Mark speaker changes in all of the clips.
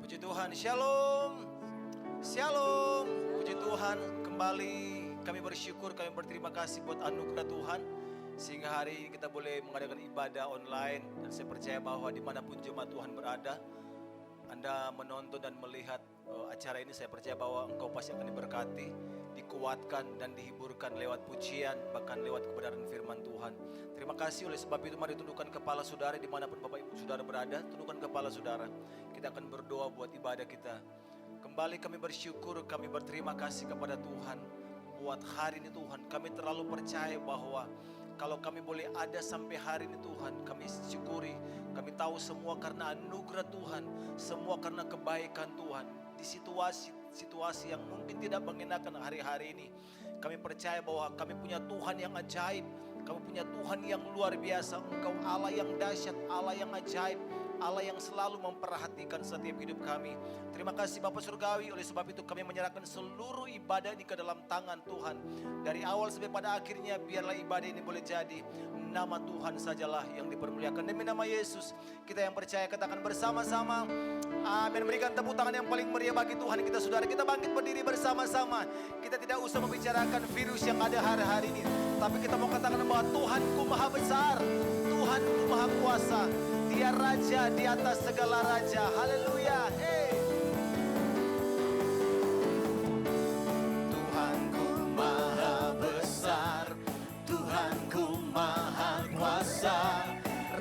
Speaker 1: Puji Tuhan, shalom. Shalom, puji Tuhan. Kembali kami bersyukur, kami berterima kasih buat anugerah Tuhan, sehingga hari ini kita boleh mengadakan ibadah online. Dan saya percaya bahwa dimanapun jemaat Tuhan berada, Anda menonton dan melihat acara ini, saya percaya bahwa engkau pasti akan diberkati, dikuatkan dan dihiburkan lewat pujian, bahkan lewat kebenaran firman Tuhan. Terima kasih. Oleh sebab itu mari tundukkan kepala saudara dimanapun Bapak Ibu Saudara berada. Tundukkan kepala saudara. Kita akan berdoa buat ibadah kita. Kembali kami bersyukur, kami berterima kasih kepada Tuhan buat hari ini Tuhan. Kami terlalu percaya bahwa kalau kami boleh ada sampai hari ini Tuhan, kami syukuri. Kami tahu semua karena anugerah Tuhan, semua karena kebaikan Tuhan. Di situasi yang mungkin tidak mengenakan hari-hari ini, kami percaya bahwa kami punya Tuhan yang ajaib. Kami punya Tuhan yang luar biasa. Engkau Allah yang dahsyat, Allah yang ajaib, Allah yang selalu memperhatikan setiap hidup kami. Terima kasih Bapak Surgawi. Oleh sebab itu kami menyerahkan seluruh ibadah ini ke dalam tangan Tuhan. Dari awal sampai pada akhirnya, biarlah ibadah ini boleh jadi nama Tuhan sajalah yang dipermuliakan. Demi nama Yesus, kita yang percaya katakan bersama-sama amin. Berikan tepuk tangan yang paling meriah bagi Tuhan kita, saudara. Kita bangkit berdiri bersama-sama. Kita tidak usah membicarakan virus yang ada hari-hari ini, tapi kita mau katakan bahwa Tuhanku maha besar, Tuhanku maha kuasa. Dia raja di atas segala raja. Haleluya. Hey. Tuhanku maha besar, Tuhanku maha kuasa,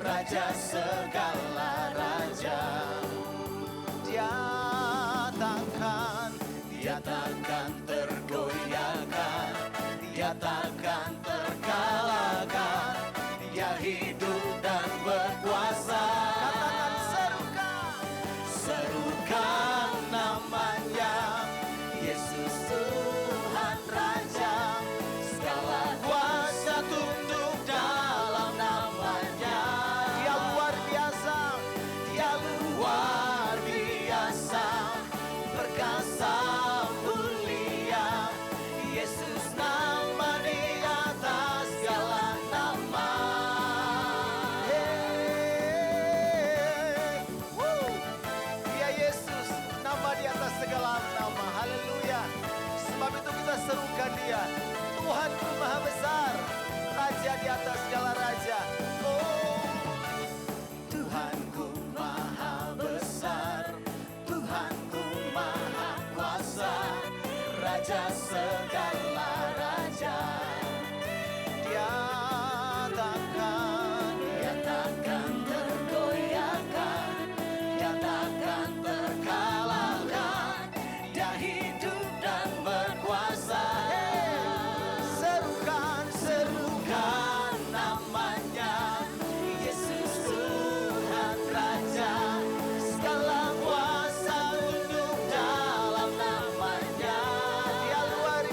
Speaker 1: raja segala raja. Dia takkan tergoyahkan, dia takkan terkalahkan. Dia hidup dan berkuasa. Katakan serukan namanya, Yesus Tuhan Raja. Segala kuasa tunduk dalam namanya. Dia luar biasa, dia luar biasa, perkasa mulia. Yesus nama di atas segala nama. Dia Yesus nama di atas segala nama. Haleluya. Sebab itu kita serukan dia. Tuhanku maha besar, raja di atas segala raja. Oh, Tuhanku maha besar, Tuhanku maha kuasa, raja segala raja. Dia takkan tergoyahkan, dia takkan terkalahkan. Dia hidup dan berkuasa. Serukan namanya, Yesus Tuhan Raja. Segala kuasa tunduk dalam namanya. Dia luar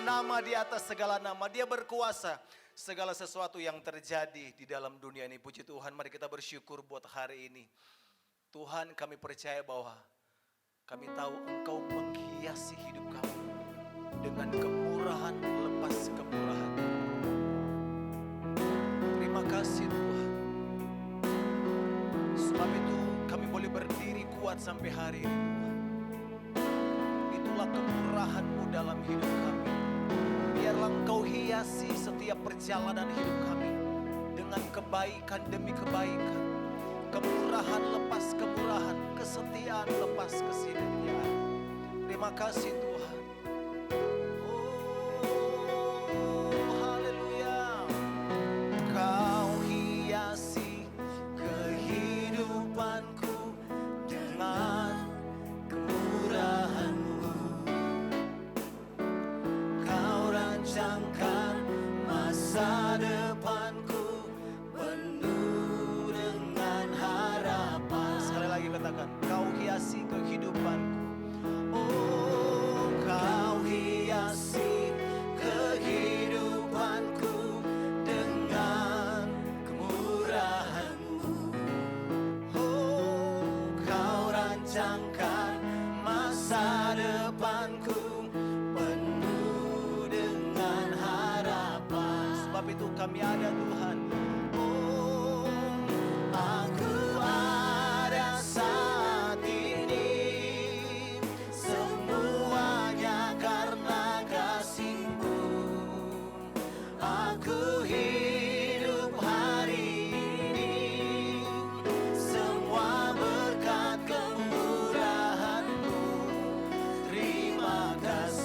Speaker 1: dengan nama di atas segala nama. Dia berkuasa segala sesuatu yang terjadi di dalam dunia ini. Puji Tuhan, mari kita bersyukur buat hari ini. Tuhan, kami percaya bahwa kami tahu Engkau menghiasi hidup kami dengan kemurahan lepas kemurahan. Terima kasih Tuhan. Sebab itu kami boleh berdiri kuat sampai hari ini Tuhan. Itulah kemurahan-Mu dalam hidup kami. Biarlah Engkau hiasi setiap perjalanan hidup kami dengan kebaikan demi kebaikan, kemurahan lepas kemurahan, kesetiaan lepas kesetiaan. Terima kasih Tuhan. Oh, haleluya. Kau hiasi kehidupanku dengan kemurahan-Mu. Rancangkan masa depanku penuh dengan harapan. Sekali lagi katakan, Kau hiasi kehidupanku. Oh, Kau hiasi kehidupanku dengan kemurahan-Mu. Oh, Kau rancangkan masa depanku. Itu kami ada Tuhan. Oh, aku ada saat ini, semuanya karena kasih-Mu. Aku hidup hari ini, semua berkat kemurahan-Mu. Terima kasih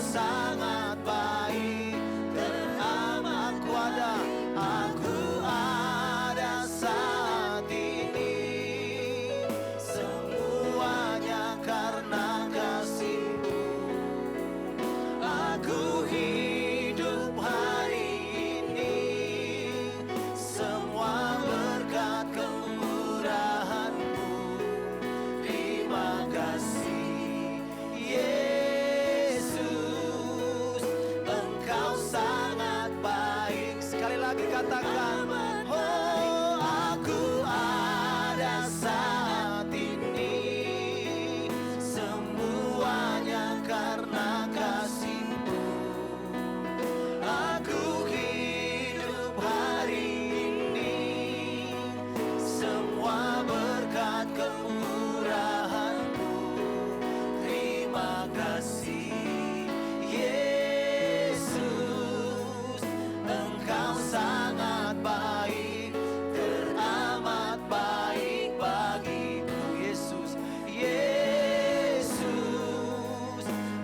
Speaker 1: sangat baik, teramat kuasa. Aku ada saat ini, semuanya karena kasih-Mu. Aku hidup hari ini, semua berkat kemurahan-Mu. Terima kasih sangat baik. Sekali lagi katakan, oh, aku ada saat ini, semuanya karena kasih-Mu. Aku hidup hari ini, semua berkat kemurahan-Mu. Terima kasih sangat baik, teramat baik bagiku. Yesus, Yesus,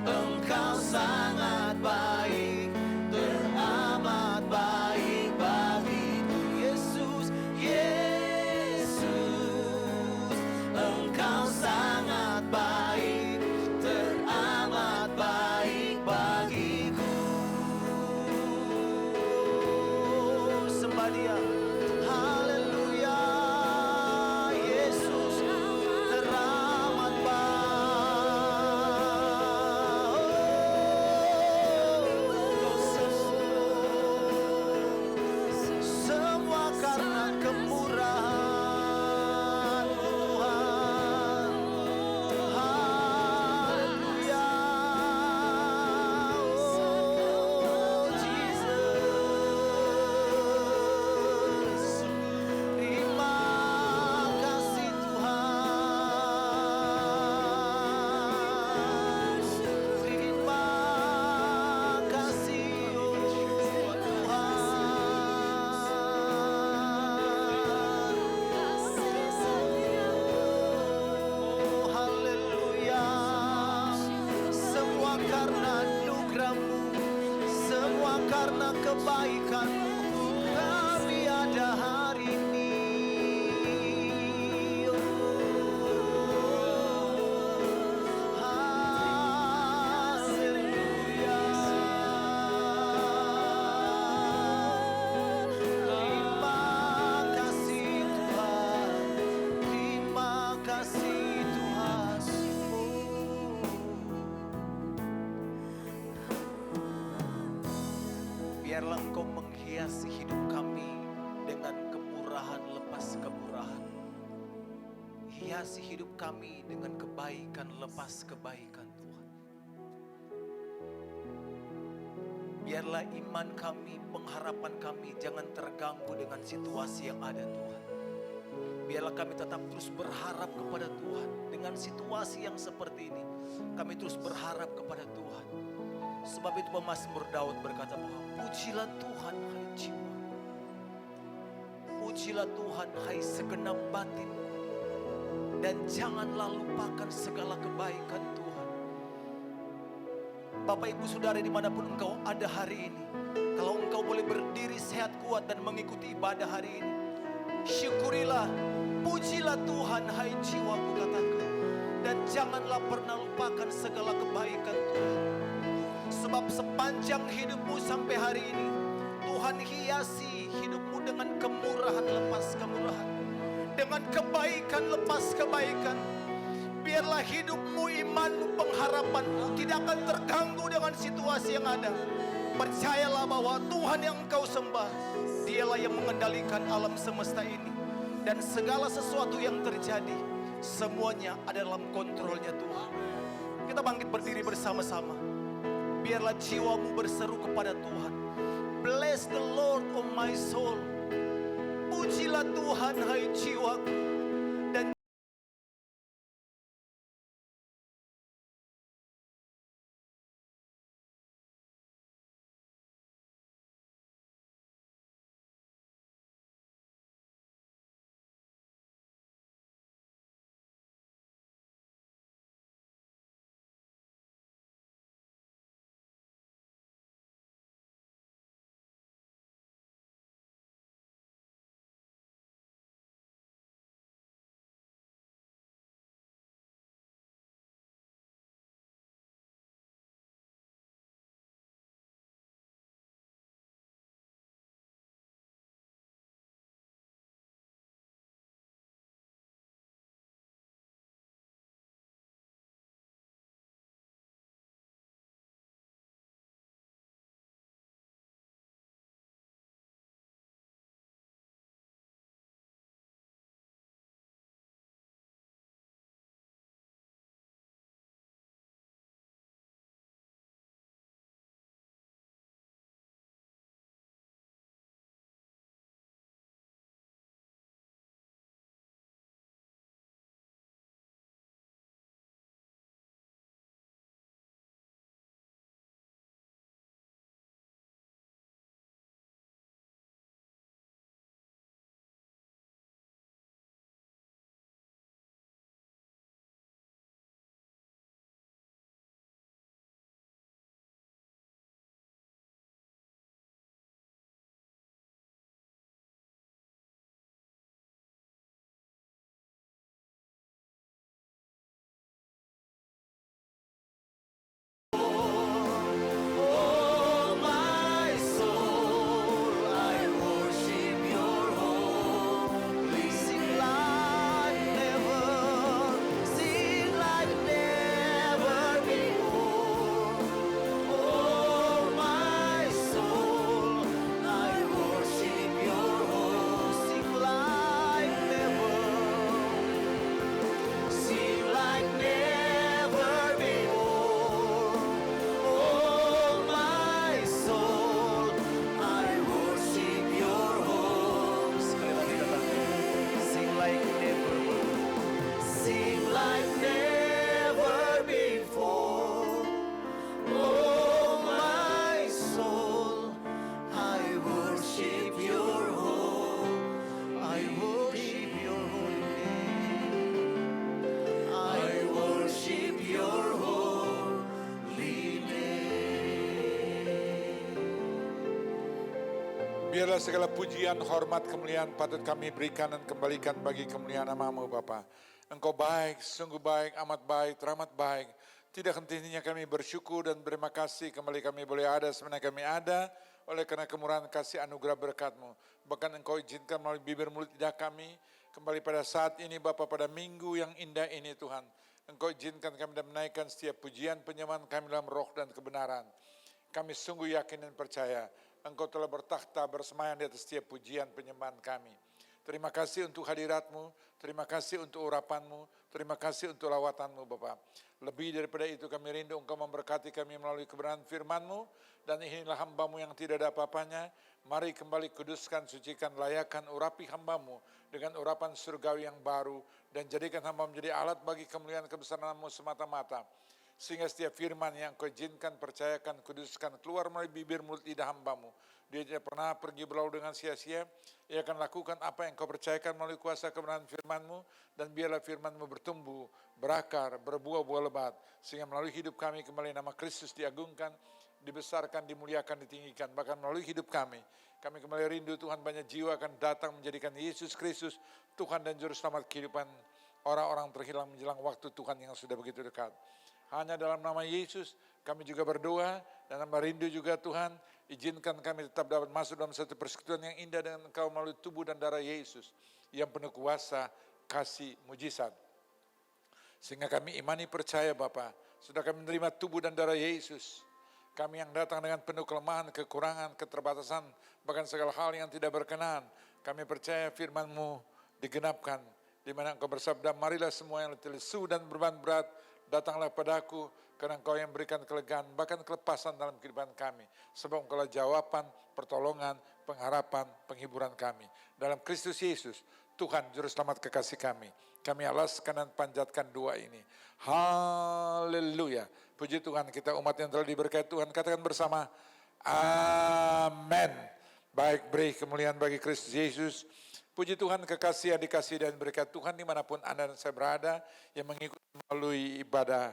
Speaker 1: Engkau sangat baik, teramat baik bagiku. Yesus, Yesus, Engkau sangat baik, teramat baik bagiku. Dia, haleluya, Yesus teramat baik. Semua karena kemurahan Tuhan. Haleluya. Oh, Jesus. Terima kasih Tuhan. Terima kasih Tuhan. Oh, haleluya. Semua karena anugerah-Mu, semua karena kebaikan-Mu, kami ada hari ini. Haleluya. Terima kasih Tuhan. Terima kasih Tuhan. Biarlah Engkau menghiasi hidup kami dengan kemurahan lepas kemurahan. Hiasi hidup kami dengan kebaikan lepas kebaikan Tuhan. Biarlah iman kami, pengharapan kami jangan terganggu dengan situasi yang ada Tuhan. Biarlah kami tetap terus berharap kepada Tuhan. Dengan situasi yang seperti ini, kami terus berharap kepada Tuhan. Sebab itu pemazmur Daud berkata bahwa pujilah Tuhan hai jiwa. Pujilah Tuhan hai segenap batin. Dan janganlah lupakan segala kebaikan Tuhan. Bapak Ibu Saudara dimanapun engkau ada hari ini, kalau engkau boleh berdiri sehat kuat dan mengikuti ibadah hari ini, syukurilah, pujilah Tuhan hai jiwaku katakan. Dan janganlah pernah lupakan segala kebaikan Tuhan. Sebab sepanjang hidupmu sampai hari ini, Tuhan hiasi hidupmu dengan kemurahan lepas kemurahan, dengan kebaikan lepas kebaikan. Biarlah hidupmu, imanmu, pengharapanmu tidak akan terganggu dengan situasi yang ada. Percayalah bahwa Tuhan yang engkau sembah, Dialah yang mengendalikan alam semesta ini. Dan segala sesuatu yang terjadi, semuanya ada dalam kontrolnya Tuhan. Kita bangkit berdiri bersama-sama. Biarlah jiwamu berseru kepada Tuhan. Bless the Lord, oh my soul. Pujilah Tuhan, hai jiwaku. Dan
Speaker 2: Biarlah segala pujian, hormat, kemuliaan patut kami berikan dan kembalikan bagi kemuliaan nama-Mu Bapa. Engkau baik, sungguh baik, amat baik, teramat baik. Tidak henti-hentinya kami bersyukur dan berterima kasih kembali kami boleh ada sebenarnya kami ada oleh karena kemurahan kasih anugerah berkat-Mu. Bahkan Engkau izinkan melalui bibir mulut lidah kami kembali pada saat ini Bapa, pada minggu yang indah ini Tuhan. Engkau izinkan kami dan menaikkan setiap pujian penyembahan kami dalam roh dan kebenaran. Kami sungguh yakin dan percaya Engkau telah bertakhta bersemayam di atas setiap pujian penyembahan kami. Terima kasih untuk hadirat-Mu, terima kasih untuk urapan-Mu, terima kasih untuk lawatan-Mu Bapa. Lebih daripada itu kami rindu Engkau memberkati kami melalui kebenaran firman-Mu, dan inilah hamba-Mu yang tidak ada apa-apanya. Mari kembali kuduskan, sucikan, layakan, urapi hamba-Mu dengan urapan surgawi yang baru, dan jadikan hamba menjadi alat bagi kemuliaan kebesaran-Mu semata-mata. Sehingga setiap firman yang Kau izinkan, percayakan, kuduskan, keluar melalui bibir mulut lidah hamba-Mu. Dia tidak pernah pergi berlalu dengan sia-sia. Ia akan lakukan apa yang Kau percayakan melalui kuasa kebenaran firman-Mu, dan biarlah firman-Mu bertumbuh, berakar, berbuah-buah lebat, sehingga melalui hidup kami kembali nama Kristus diagungkan, dibesarkan, dimuliakan, ditinggikan. Bahkan melalui hidup kami kembali rindu Tuhan, banyak jiwa akan datang menjadikan Yesus Kristus Tuhan dan Juru Selamat kehidupan orang-orang terhilang menjelang waktu Tuhan yang sudah begitu dekat. Hanya dalam nama Yesus kami juga berdoa, dan hamba rindu juga Tuhan, izinkan kami tetap dapat masuk dalam satu persekutuan yang indah dengan Engkau melalui tubuh dan darah Yesus yang penuh kuasa, kasih, mujizat. Sehingga kami imani percaya Bapa, sudah kami menerima tubuh dan darah Yesus. Kami yang datang dengan penuh kelemahan, kekurangan, keterbatasan, bahkan segala hal yang tidak berkenan, kami percaya firman-Mu digenapkan, di mana Engkau bersabda, marilah semua yang letih lesu dan beban berat, datanglah padaku, karena Engkau yang berikan kelegaan, bahkan kelepasan dalam kehidupan kami. Sebab Engkau lah jawaban, pertolongan, pengharapan, penghiburan kami. Dalam Kristus Yesus, Tuhan Juru Selamat kekasih kami. Kami alaskan dan panjatkan doa ini. Haleluya. Puji Tuhan, kita umat yang telah diberkati Tuhan, katakan bersama, amin. Baik, beri kemuliaan bagi Kristus Yesus. Puji Tuhan, kekasih, dikasih dan berkat Tuhan dimanapun Anda dan saya berada, yang mengikuti melalui ibadah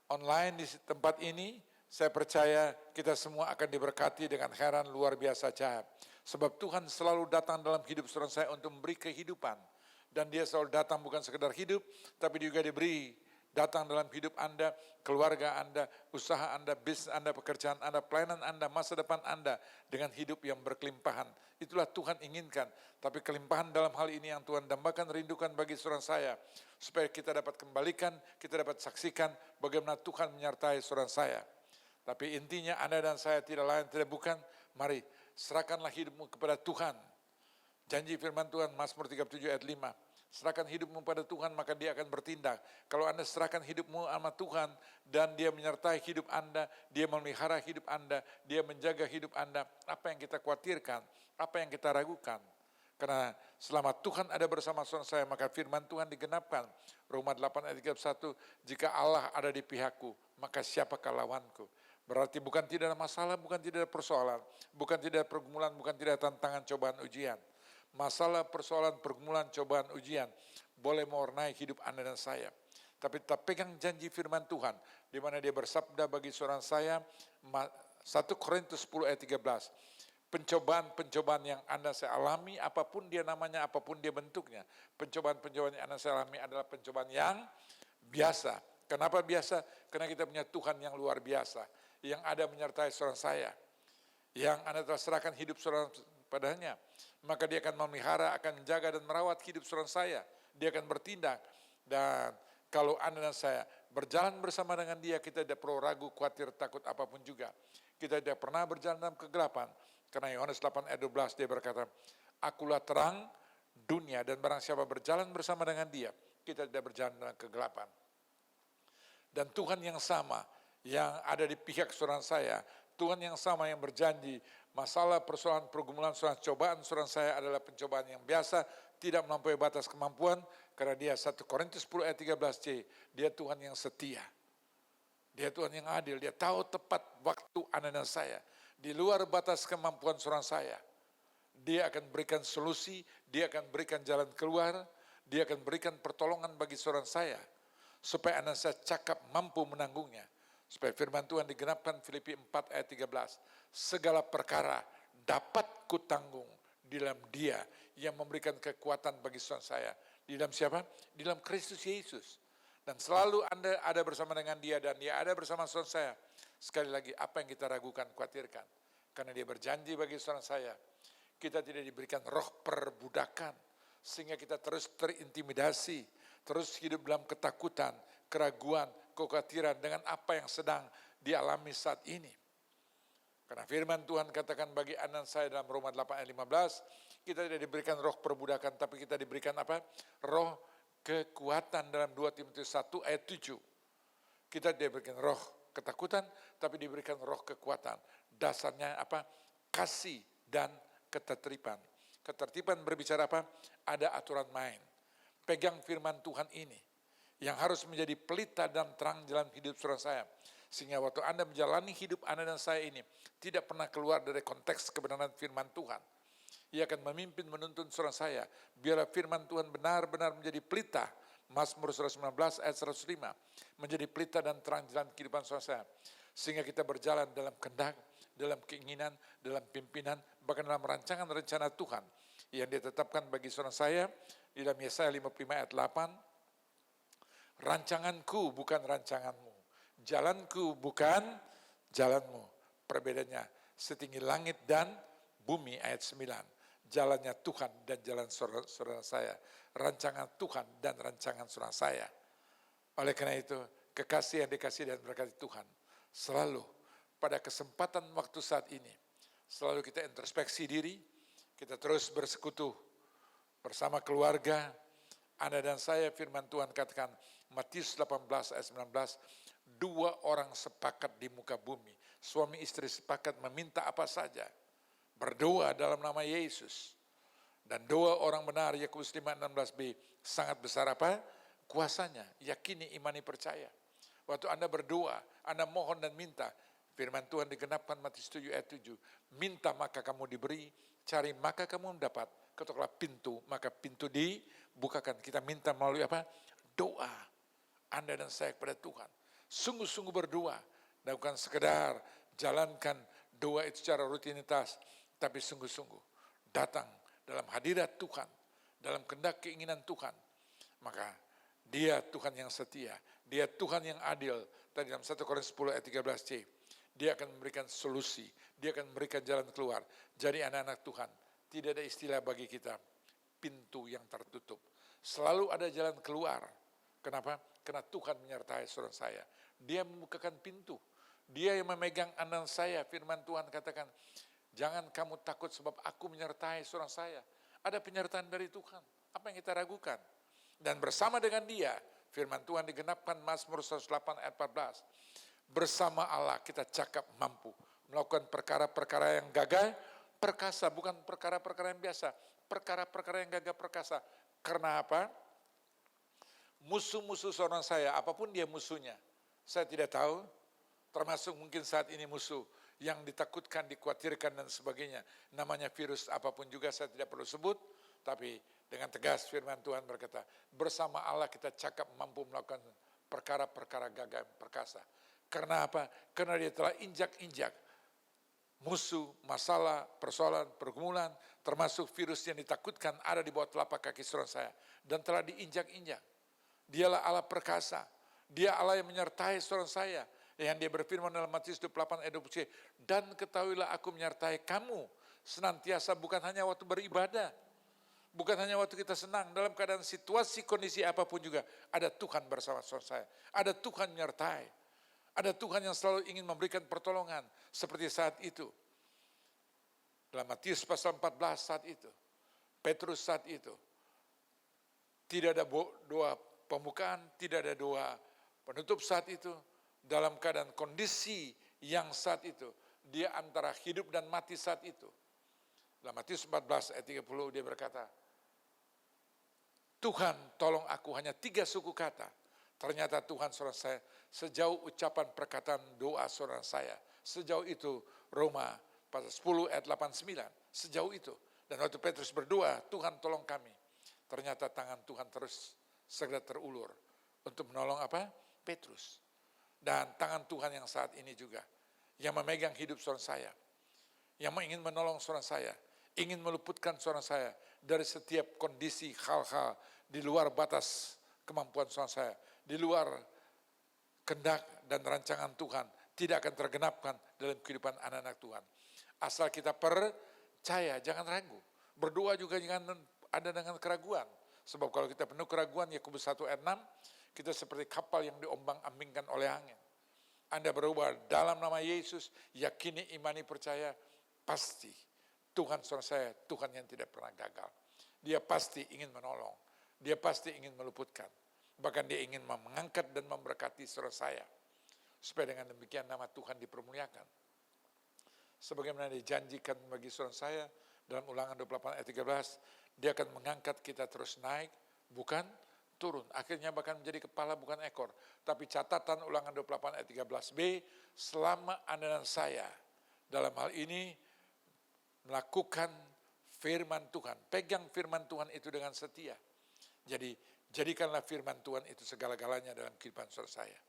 Speaker 2: online di tempat ini. Saya percaya kita semua akan diberkati dengan heran luar biasa ajaib. Sebab Tuhan selalu datang dalam hidup saudara saya untuk memberi kehidupan. Dan Dia selalu datang bukan sekedar hidup, tapi juga diberi datang dalam hidup Anda, keluarga Anda, usaha Anda, bisnis Anda, pekerjaan Anda, pelayanan Anda, masa depan Anda dengan hidup yang berkelimpahan. Itulah Tuhan inginkan. Tapi kelimpahan dalam hal ini yang Tuhan dambakan, rindukan bagi saudara saya. Supaya kita dapat kembalikan, kita dapat saksikan bagaimana Tuhan menyertai saudara saya. Tapi intinya Anda dan saya tidak lain, tidak bukan, mari serahkanlah hidupmu kepada Tuhan. Janji firman Tuhan, Mazmur 37 ayat 5. Serahkan hidupmu pada Tuhan, maka Dia akan bertindak. Kalau Anda serahkan hidupmu sama Tuhan, dan Dia menyertai hidup Anda, Dia memelihara hidup Anda, Dia menjaga hidup Anda, apa yang kita khawatirkan, apa yang kita ragukan. Karena selama Tuhan ada bersama saudara saya, maka firman Tuhan digenapkan. Roma 8 ayat 31, jika Allah ada di pihakku, maka siapakah lawanku? Berarti bukan tidak ada masalah, bukan tidak ada persoalan, bukan tidak ada pergumulan, bukan tidak ada tantangan, cobaan, ujian. Masalah, persoalan, pergumulan, cobaan, ujian boleh mewarnai hidup Anda dan saya. Tapi tetap pegang janji firman Tuhan, di mana Dia bersabda bagi seorang saya, 1 Korintus 10 ayat 13. Pencobaan-pencobaan yang Anda saya alami, apapun dia namanya, apapun dia bentuknya. Pencobaan-pencobaan yang Anda saya alami adalah pencobaan yang biasa. Kenapa biasa? Karena kita punya Tuhan yang luar biasa, yang ada menyertai seorang saya, yang Anda telah serahkan hidup seorang padanya. Maka Dia akan memelihara, akan menjaga dan merawat hidup seorang saya. Dia akan bertindak. Dan kalau Anda dan saya berjalan bersama dengan Dia, kita tidak perlu ragu, khawatir, takut apapun juga. Kita tidak pernah berjalan dalam kegelapan. Karena Yohanes 8 ayat 12 Dia berkata, akulah terang dunia, dan barang siapa berjalan bersama dengan Dia, kita tidak berjalan dalam kegelapan. Dan Tuhan yang sama yang ada di pihak saudara saya, Tuhan yang sama yang berjanji, masalah, persoalan, pergumulan, cobaan saudara saya adalah pencobaan yang biasa, tidak melampaui batas kemampuan, karena Dia 1 Korintus 10 ayat 13c, Dia Tuhan yang setia. Dia Tuhan yang adil, Dia tahu tepat waktu Anda dan saya. Di luar batas kemampuan saudara saya, Dia akan berikan solusi, Dia akan berikan jalan keluar, Dia akan berikan pertolongan bagi saudara saya, supaya Anda saya cakap mampu menanggungnya. Supaya firman Tuhan digenapkan Filipi 4 ayat 13. Segala perkara dapat kutanggung di dalam Dia yang memberikan kekuatan bagi saudara saya. Di dalam siapa? Di dalam Kristus Yesus. Dan selalu Anda ada bersama dengan Dia, dan Dia ada bersama saudara saya. Sekali lagi, apa yang kita ragukan, khawatirkan. Karena Dia berjanji bagi saudara saya, kita tidak diberikan roh perbudakan, sehingga kita terus terintimidasi, terus hidup dalam ketakutan, keraguan, kekhawatiran dengan apa yang sedang dialami saat ini. Karena firman Tuhan katakan bagi anak saya dalam Roma 8 ayat 15, kita tidak diberikan roh perbudakan, tapi kita diberikan apa? Roh kekuatan dalam 2 Timotius 1 ayat 7. Kita tidak diberikan roh ketakutan, tapi diberikan roh kekuatan. Dasarnya apa? Kasih dan ketertiban. Ketertiban berbicara apa? Ada aturan main. Pegang firman Tuhan ini, yang harus menjadi pelita dan terang dalam hidup saudara saya. Sehingga waktu Anda menjalani hidup Anda dan saya ini, tidak pernah keluar dari konteks kebenaran firman Tuhan. Ia akan memimpin menuntun saudara saya, biarlah firman Tuhan benar-benar menjadi pelita. Mazmur 119 ayat 105, menjadi pelita dan terang jalan kehidupan saudara saya. Sehingga kita berjalan dalam kehendak, dalam keinginan, dalam pimpinan, bahkan dalam rancangan rencana Tuhan yang ditetapkan bagi saudara saya di dalam Yesaya 55 ayat 8. Rancanganku bukan rancanganmu, jalanku bukan jalanmu. Perbedaannya setinggi langit dan bumi ayat 9. Jalannya Tuhan dan jalan saudara saya. Rancangan Tuhan dan rancangan saudara saya. Oleh karena itu, kekasih yang dikasih dan berkati Tuhan, selalu pada kesempatan waktu saat ini, selalu kita introspeksi diri, kita terus bersekutu bersama keluarga. Anda dan saya, firman Tuhan katakan, Matius 18 ayat 19, 2 orang sepakat di muka bumi, suami istri sepakat meminta apa saja, berdoa dalam nama Yesus. Dan doa orang benar, Yakobus 5:16b, sangat besar apa? Kuasanya. Yakini, imani, percaya. Waktu Anda berdoa, Anda mohon dan minta, firman Tuhan digenapkan Matius 7 ayat 7. Minta maka kamu diberi, cari maka kamu mendapat, ketoklah pintu maka pintu dibukakan. Kita minta melalui apa? Doa. Anda dan saya kepada Tuhan. Sungguh-sungguh berdoa. Dan bukan sekedar jalankan doa itu secara rutinitas, tapi sungguh-sungguh datang dalam hadirat Tuhan, dalam kehendak keinginan Tuhan. Maka Dia Tuhan yang setia, Dia Tuhan yang adil. Tadi dalam 1 Korintus 10 ayat 13c, Dia akan memberikan solusi, Dia akan memberikan jalan keluar. Jadi anak-anak Tuhan, tidak ada istilah bagi kita pintu yang tertutup. Selalu ada jalan keluar. Kenapa? Karena Tuhan menyertai saudara saya. Dia membukakan pintu. Dia yang memegang anak saya. Firman Tuhan katakan, jangan kamu takut sebab aku menyertai saudara saya. Ada penyertaan dari Tuhan. Apa yang kita ragukan? Dan bersama dengan Dia, firman Tuhan digenapkan Mazmur 108 ayat 14. Bersama Allah kita cakap mampu melakukan perkara-perkara yang gagah perkasa, bukan perkara-perkara yang biasa. Perkara-perkara yang gagah perkasa. Karena apa? Musuh-musuh saudara saya, apapun dia musuhnya, saya tidak tahu, termasuk mungkin saat ini musuh yang ditakutkan, dikhawatirkan dan sebagainya. Namanya virus apapun juga saya tidak perlu sebut, tapi dengan tegas firman Tuhan berkata, bersama Allah kita cakap mampu melakukan perkara-perkara gagah perkasa. Karena apa? Karena Dia telah injak-injak musuh, masalah, persoalan, pergumulan, termasuk virus yang ditakutkan ada di bawah telapak kaki saudara saya. Dan telah diinjak-injak. Dialah Allah perkasa. Dia Allah yang menyertai saudara saya. Yang Dia berfirman dalam Matius 28 ayat 20. Dan ketahuilah aku menyertai kamu senantiasa, bukan hanya waktu beribadah. Bukan hanya waktu kita senang. Dalam keadaan situasi, kondisi apapun juga. Ada Tuhan bersama saudara saya. Ada Tuhan menyertai. Ada Tuhan yang selalu ingin memberikan pertolongan. Seperti saat itu. Dalam Matius pasal 14 saat itu. Petrus saat itu. Tidak ada doa pembukaan, tidak ada doa penutup saat itu. Dalam keadaan kondisi yang saat itu. Dia antara hidup dan mati saat itu. Dalam Matius 14 ayat 30 dia berkata, Tuhan tolong aku, hanya 3 suku kata. Ternyata Tuhan saudara saya, sejauh ucapan perkataan doa saudara saya, sejauh itu Roma pasal 10 ayat 89, sejauh itu. Dan waktu Petrus berdoa, Tuhan tolong kami. Ternyata tangan Tuhan terus segera terulur untuk menolong apa? Petrus. Dan tangan Tuhan yang saat ini juga, yang memegang hidup saudara saya, yang ingin menolong saudara saya, ingin meluputkan saudara saya dari setiap kondisi hal-hal di luar batas kemampuan saudara saya, di luar kehendak dan rancangan Tuhan, tidak akan tergenapkan dalam kehidupan anak-anak Tuhan. Asal kita percaya, jangan ragu. Berdoa juga jangan ada dengan keraguan. Sebab kalau kita penuh keraguan, Yakobus 1 ayat 6, kita seperti kapal yang diombang-ambingkan oleh angin. Anda berubah dalam nama Yesus, yakini, imani, percaya, pasti Tuhan saudara saya, Tuhan yang tidak pernah gagal. Dia pasti ingin menolong, dia pasti ingin meluputkan. Bahkan dia ingin mengangkat dan memberkati saudara saya. Supaya dengan demikian nama Tuhan dipermuliakan. Sebagaimana dijanjikan bagi saudara saya dalam Ulangan 28 ayat 13, dia akan mengangkat kita terus naik, bukan turun. Akhirnya bahkan menjadi kepala bukan ekor. Tapi catatan Ulangan 28 ayat 13b, selama Anda dan saya dalam hal ini melakukan firman Tuhan, pegang firman Tuhan itu dengan setia. Jadi jadikanlah firman Tuhan itu segala-galanya dalam kehidupan saudara saya.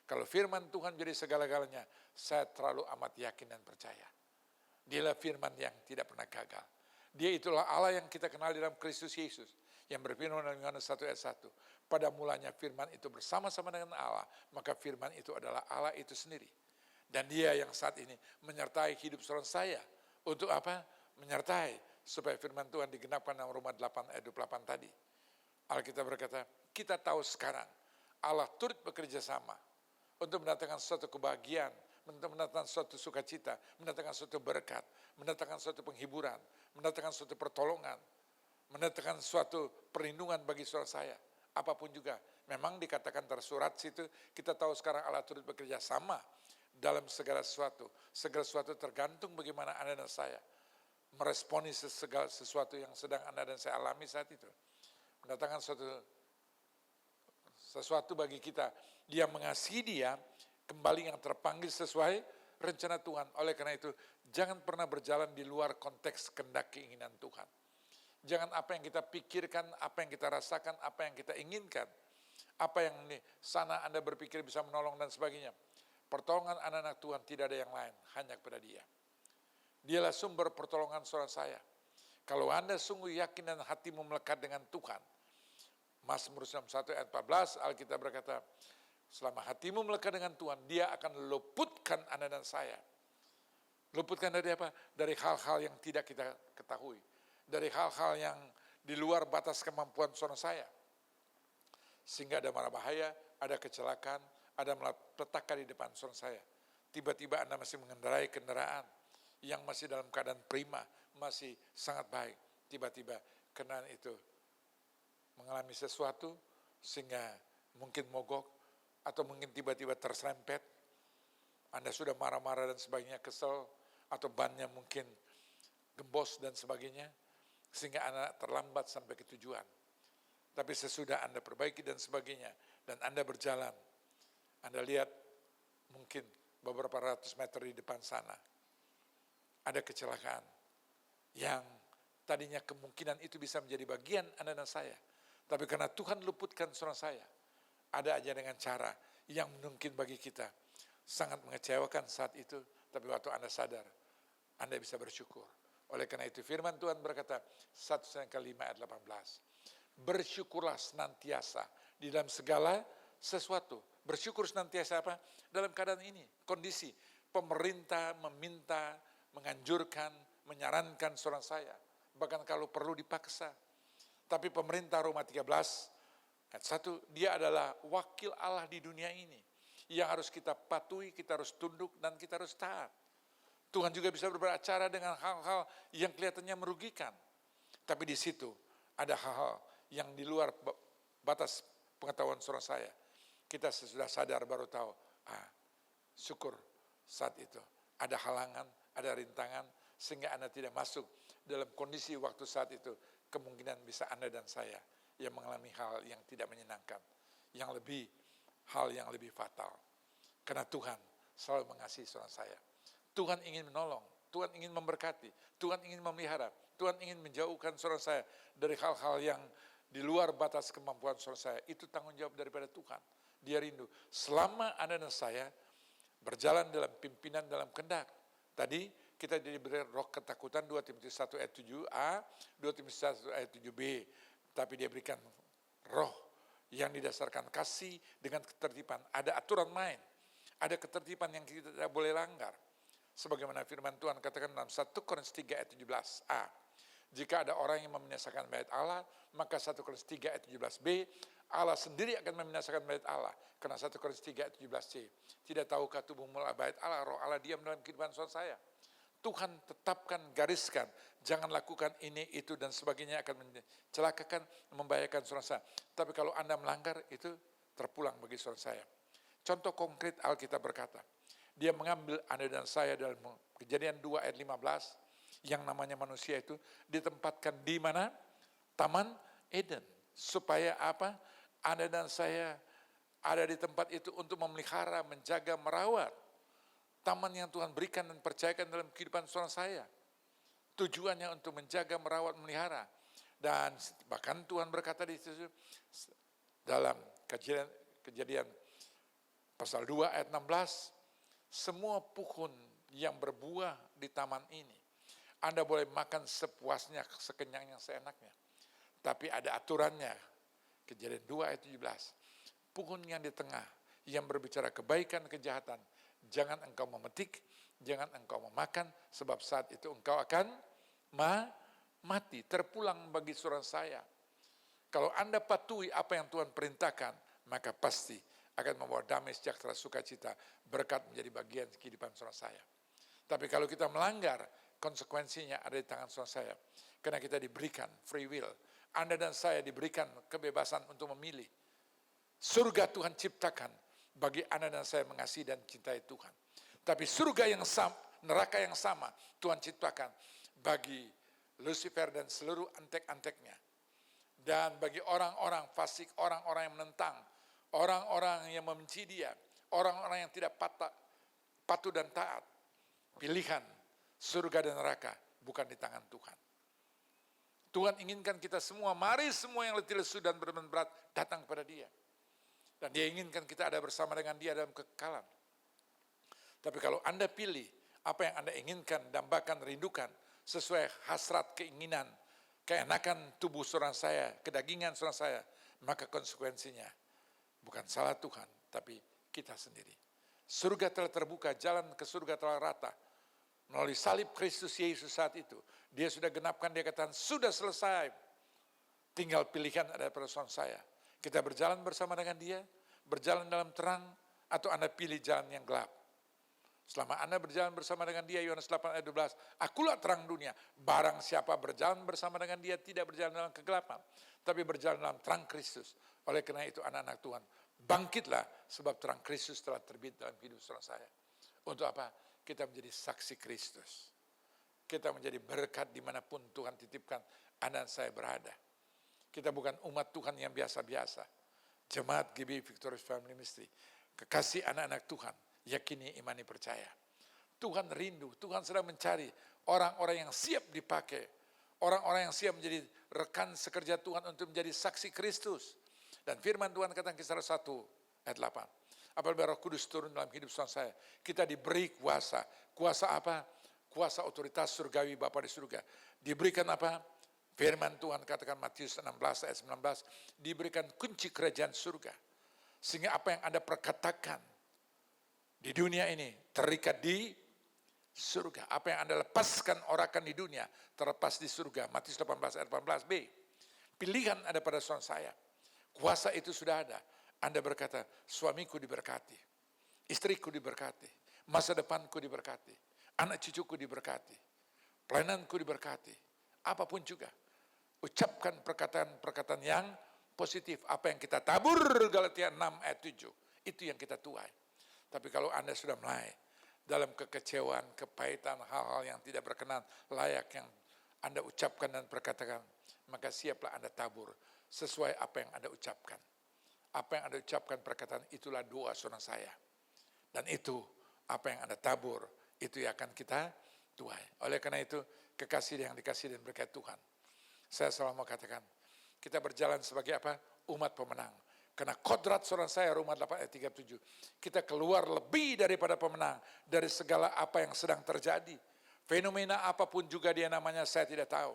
Speaker 2: Kalau firman Tuhan jadi segala-galanya, saya terlalu amat yakin dan percaya. Dialah firman yang tidak pernah gagal. Dia itulah Allah yang kita kenal dalam Kristus Yesus. Yang berfirman dalam Yohanes 1 ayat 1. Pada mulanya firman itu bersama-sama dengan Allah. Maka firman itu adalah Allah itu sendiri. Dan dia yang saat ini menyertai hidup saudara saya. Untuk apa? Menyertai. Supaya firman Tuhan digenapkan dalam Roma 8 ayat 28 tadi. Alkitab berkata, kita tahu sekarang Allah turut bekerja sama untuk mendatangkan suatu kebahagiaan, mendatangkan suatu sukacita, mendatangkan suatu berkat, mendatangkan suatu penghiburan, mendatangkan suatu pertolongan, mendatangkan suatu perlindungan bagi saudara saya. Apapun juga, memang dikatakan tersurat situ, kita tahu sekarang Allah turut bekerja sama dalam segala sesuatu. Segala sesuatu tergantung bagaimana Anda dan saya meresponi segala sesuatu yang sedang Anda dan saya alami saat itu. Mendatangkan sesuatu bagi kita. Dia mengasihi dia, kembali yang terpanggil sesuai rencana Tuhan. Oleh karena itu, jangan pernah berjalan di luar konteks kehendak keinginan Tuhan. Jangan apa yang kita pikirkan, apa yang kita rasakan, apa yang kita inginkan. Apa yang sana Anda berpikir bisa menolong dan sebagainya. Pertolongan anak-anak Tuhan tidak ada yang lain, hanya kepada dia. Dialah sumber pertolongan saudara saya. Kalau Anda sungguh yakin dan hatimu melekat dengan Tuhan. Mazmur 91 ayat 14, Alkitab berkata, selama hatimu melekat dengan Tuhan, dia akan luputkan Anda dan saya. Luputkan dari apa? Dari hal-hal yang tidak kita ketahui. Dari hal-hal yang di luar batas kemampuan saudara saya. Sehingga ada mara bahaya, ada kecelakaan, ada malapetaka di depan saudara saya. Tiba-tiba Anda masih mengendarai kendaraan yang masih dalam keadaan prima, masih sangat baik. Tiba-tiba kendaraan itu mengalami sesuatu sehingga mungkin mogok atau mungkin tiba-tiba terserempet. Anda sudah marah-marah dan sebagainya, kesel, atau bannya mungkin gembos dan sebagainya, sehingga Anda terlambat sampai ke tujuan. Tapi sesudah Anda perbaiki dan sebagainya, dan Anda berjalan, Anda lihat mungkin beberapa ratus meter di depan sana, ada kecelakaan yang tadinya kemungkinan itu bisa menjadi bagian Anda dan saya. Tapi karena Tuhan luputkan saudara saya, ada aja dengan cara yang mungkin bagi kita sangat mengecewakan saat itu, tapi waktu Anda sadar, Anda bisa bersyukur. Oleh karena itu firman Tuhan berkata, 1 Tesalonika 5 ayat 18, bersyukurlah senantiasa di dalam segala sesuatu. Bersyukur senantiasa apa? Dalam keadaan ini, kondisi pemerintah meminta, menganjurkan, menyarankan saudara saya, bahkan kalau perlu dipaksa. Tapi pemerintah Roma 13 ayat 1, dia adalah wakil Allah di dunia ini. Yang harus kita patuhi, kita harus tunduk, dan kita harus taat. Tuhan juga bisa berbicara dengan hal-hal yang kelihatannya merugikan. Tapi di situ ada hal-hal yang di luar batas pengetahuan saudara saya. Kita sesudah sadar baru tahu, syukur saat itu. Ada halangan, ada rintangan, sehingga Anda tidak masuk dalam kondisi waktu saat itu. Kemungkinan bisa Anda dan saya yang mengalami hal yang tidak menyenangkan, hal yang lebih fatal. Karena Tuhan selalu mengasihi saudara saya. Tuhan ingin menolong, Tuhan ingin memberkati, Tuhan ingin memelihara, Tuhan ingin menjauhkan saudara saya dari hal-hal yang di luar batas kemampuan saudara saya. Itu tanggung jawab daripada Tuhan. Dia rindu. Selama Anda dan saya berjalan dalam pimpinan dalam kehendak. Tadi kita diberi roh ketakutan 2 Timotius 1 ayat 7a, 2 Timotius 1 ayat 7b. Tapi dia berikan roh yang didasarkan kasih dengan ketertiban. Ada aturan main, ada ketertiban yang kita tidak boleh langgar. Sebagaimana firman Tuhan katakan dalam 1 Korintus 3 ayat 17a. Jika ada orang yang membinasakan bait Allah, maka 1 Korintus 3 ayat 17b, Allah sendiri akan membinasakan bait Allah. Karena 1 Korintus 3 ayat 17c. Tidak tahukah tubuhmu adalah bait Allah, roh Allah diam dalam kehidupan saudara saya. Tuhan tetapkan, gariskan, jangan lakukan ini, itu, dan sebagainya akan mencelakakan, membahayakan saudara saya. Tapi kalau Anda melanggar, itu terpulang bagi saudara saya. Contoh konkret Alkitab berkata, dia mengambil Anda dan saya dalam Kejadian 2 ayat 15, yang namanya manusia itu ditempatkan di mana? Taman Eden. Supaya apa? Anda dan saya ada di tempat itu untuk memelihara, menjaga, merawat taman yang Tuhan berikan dan percayakan dalam kehidupan saudara saya. Tujuannya untuk menjaga, merawat, memelihara. Dan bahkan Tuhan berkata di situ dalam Kejadian pasal 2 ayat 16, semua pohon yang berbuah di taman ini, Anda boleh makan sepuasnya, sekenyangnya, seenaknya. Tapi ada aturannya. Kejadian 2 ayat 17. Pohon yang di tengah, yang berbicara kebaikan, kejahatan, jangan engkau memetik, jangan engkau memakan, sebab saat itu engkau akan mati. Terpulang bagi saudara saya. Kalau Anda patuhi apa yang Tuhan perintahkan, maka pasti akan membawa damai, sejahtera, sukacita, berkat menjadi bagian kehidupan saudara saya. Tapi kalau kita melanggar, konsekuensinya ada di tangan saudara saya. Karena kita diberikan free will. Anda dan saya diberikan kebebasan untuk memilih. Surga Tuhan ciptakan bagi Anda dan saya mengasihi dan cintai Tuhan. Tapi surga yang sama, neraka yang sama Tuhan ciptakan bagi Lucifer dan seluruh antek-anteknya. Dan bagi orang-orang fasik, orang-orang yang menentang, orang-orang yang membenci dia, orang-orang yang tidak patuh dan taat. Pilihan surga dan neraka bukan di tangan Tuhan. Tuhan inginkan kita semua, mari semua yang letih lesu dan beban berat datang kepada dia. Dan dia inginkan kita ada bersama dengan dia dalam kekekalan. Tapi kalau Anda pilih apa yang Anda inginkan, dambakan, rindukan, sesuai hasrat, keinginan, keenakan tubuh saudara saya, kedagingan saudara saya, maka konsekuensinya bukan salah Tuhan, tapi kita sendiri. Surga telah terbuka, jalan ke surga telah rata. Melalui salib Kristus Yesus saat itu, dia sudah genapkan, dia katakan, sudah selesai. Tinggal pilihan ada pada saudara saya. Kita berjalan bersama dengan dia, berjalan dalam terang, atau Anda pilih jalan yang gelap. Selama Anda berjalan bersama dengan dia, Yohanes 8 ayat 12, akulah terang dunia. Barang siapa berjalan bersama dengan dia, tidak berjalan dalam kegelapan, tapi berjalan dalam terang Kristus. Oleh karena itu anak-anak Tuhan, bangkitlah, sebab terang Kristus telah terbit dalam hidup saudara saya. Untuk apa? Kita menjadi saksi Kristus. Kita menjadi berkat dimanapun Tuhan titipkan Anda dan saya berada. Kita bukan umat Tuhan yang biasa-biasa. Jemaat GB Victorious Family Ministry, kekasih anak-anak Tuhan, yakini, imani, percaya. Tuhan rindu, Tuhan sedang mencari orang-orang yang siap dipakai. Orang-orang yang siap menjadi rekan sekerja Tuhan untuk menjadi saksi Kristus. Dan firman Tuhan katakan Kisah 1 ayat 8. Apabila Roh Kudus turun dalam hidup saya, kita diberi kuasa. Kuasa apa? Kuasa otoritas surgawi Bapa di surga. Diberikan apa? Firman Tuhan katakan Matius 16 ayat 19, diberikan kunci kerajaan surga. Sehingga apa yang Anda perkatakan di dunia ini terikat di surga. Apa yang Anda lepaskan orakan di dunia terlepas di surga. Matius 18 ayat 18b. Pilihan ada pada suami saya. Kuasa itu sudah ada. Anda berkata, suamiku diberkati, istriku diberkati, masa depanku diberkati, anak cucuku diberkati, pelayananku diberkati, apapun juga. Ucapkan perkataan-perkataan yang positif. Apa yang kita tabur, Galatia 6 ayat 7, itu yang kita tuai. Tapi kalau Anda sudah mulai dalam kekecewaan, kepahitan, hal-hal yang tidak berkenan, layak yang Anda ucapkan dan perkatakan, maka siaplah Anda tabur sesuai apa yang Anda ucapkan. Apa yang Anda ucapkan perkataan itulah doa saudara saya. Dan itu apa yang Anda tabur, itu yang akan kita tuai. Oleh karena itu, kekasih yang dikasih dan berkat Tuhan. Saya selalu mau katakan, kita berjalan sebagai apa? Umat pemenang. Karena kodrat saudara saya, Roma 8 ayat 37, kita keluar lebih daripada pemenang dari segala apa yang sedang terjadi. Fenomena apapun juga dia namanya, saya tidak tahu.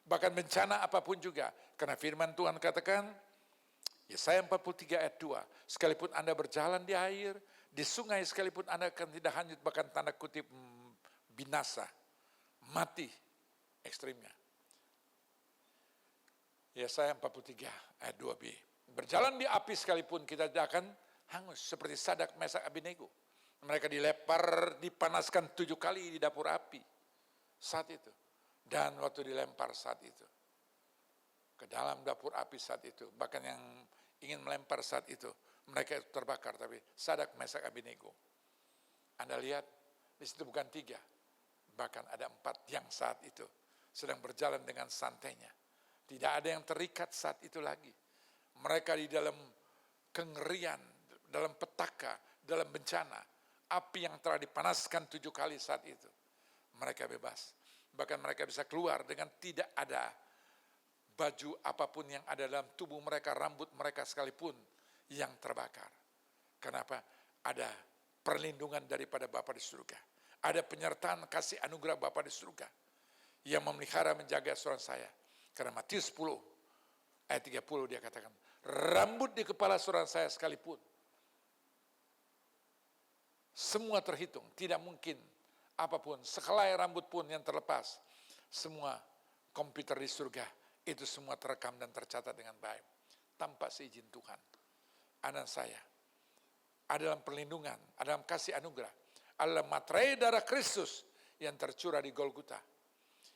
Speaker 2: Bahkan bencana apapun juga. Karena firman Tuhan katakan, Yesaya 43 ayat 2, sekalipun Anda berjalan di air, di sungai sekalipun Anda akan tidak hanyut, bahkan tanda kutip binasa, mati ekstrimnya. Yesaya 43 ayat 2b. Berjalan di api sekalipun kita tidak akan hangus. Seperti Sadak, Mesak, Abednego. Mereka dilempar, dipanaskan 7 kali di dapur api saat itu. Dan waktu dilempar saat itu, ke dalam dapur api saat itu, bahkan yang ingin melempar saat itu, mereka itu terbakar. Tapi Sadak, Mesak, Abednego. Anda lihat, di situ bukan 3, bahkan ada 4 yang saat itu sedang berjalan dengan santainya. Tidak ada yang terikat saat itu lagi. Mereka di dalam kengerian, dalam petaka, dalam bencana, api yang telah dipanaskan 7 kali saat itu. Mereka bebas. Bahkan mereka bisa keluar dengan tidak ada baju apapun yang ada dalam tubuh mereka, rambut mereka sekalipun yang terbakar. Kenapa? Ada perlindungan daripada Bapa di surga. Ada penyertaan kasih anugerah Bapa di surga yang memelihara menjaga saudara saya. Karena Matius 10 ayat 30 dia katakan, rambut di kepala saudara saya sekalipun semua terhitung, tidak mungkin apapun, sehelai rambut pun yang terlepas. Semua komputer di surga itu semua terekam dan tercatat dengan baik tanpa seizin Tuhan. Anak saya ada dalam perlindungan, ada dalam kasih anugerah, adalah materai darah Kristus yang tercurah di Golgota,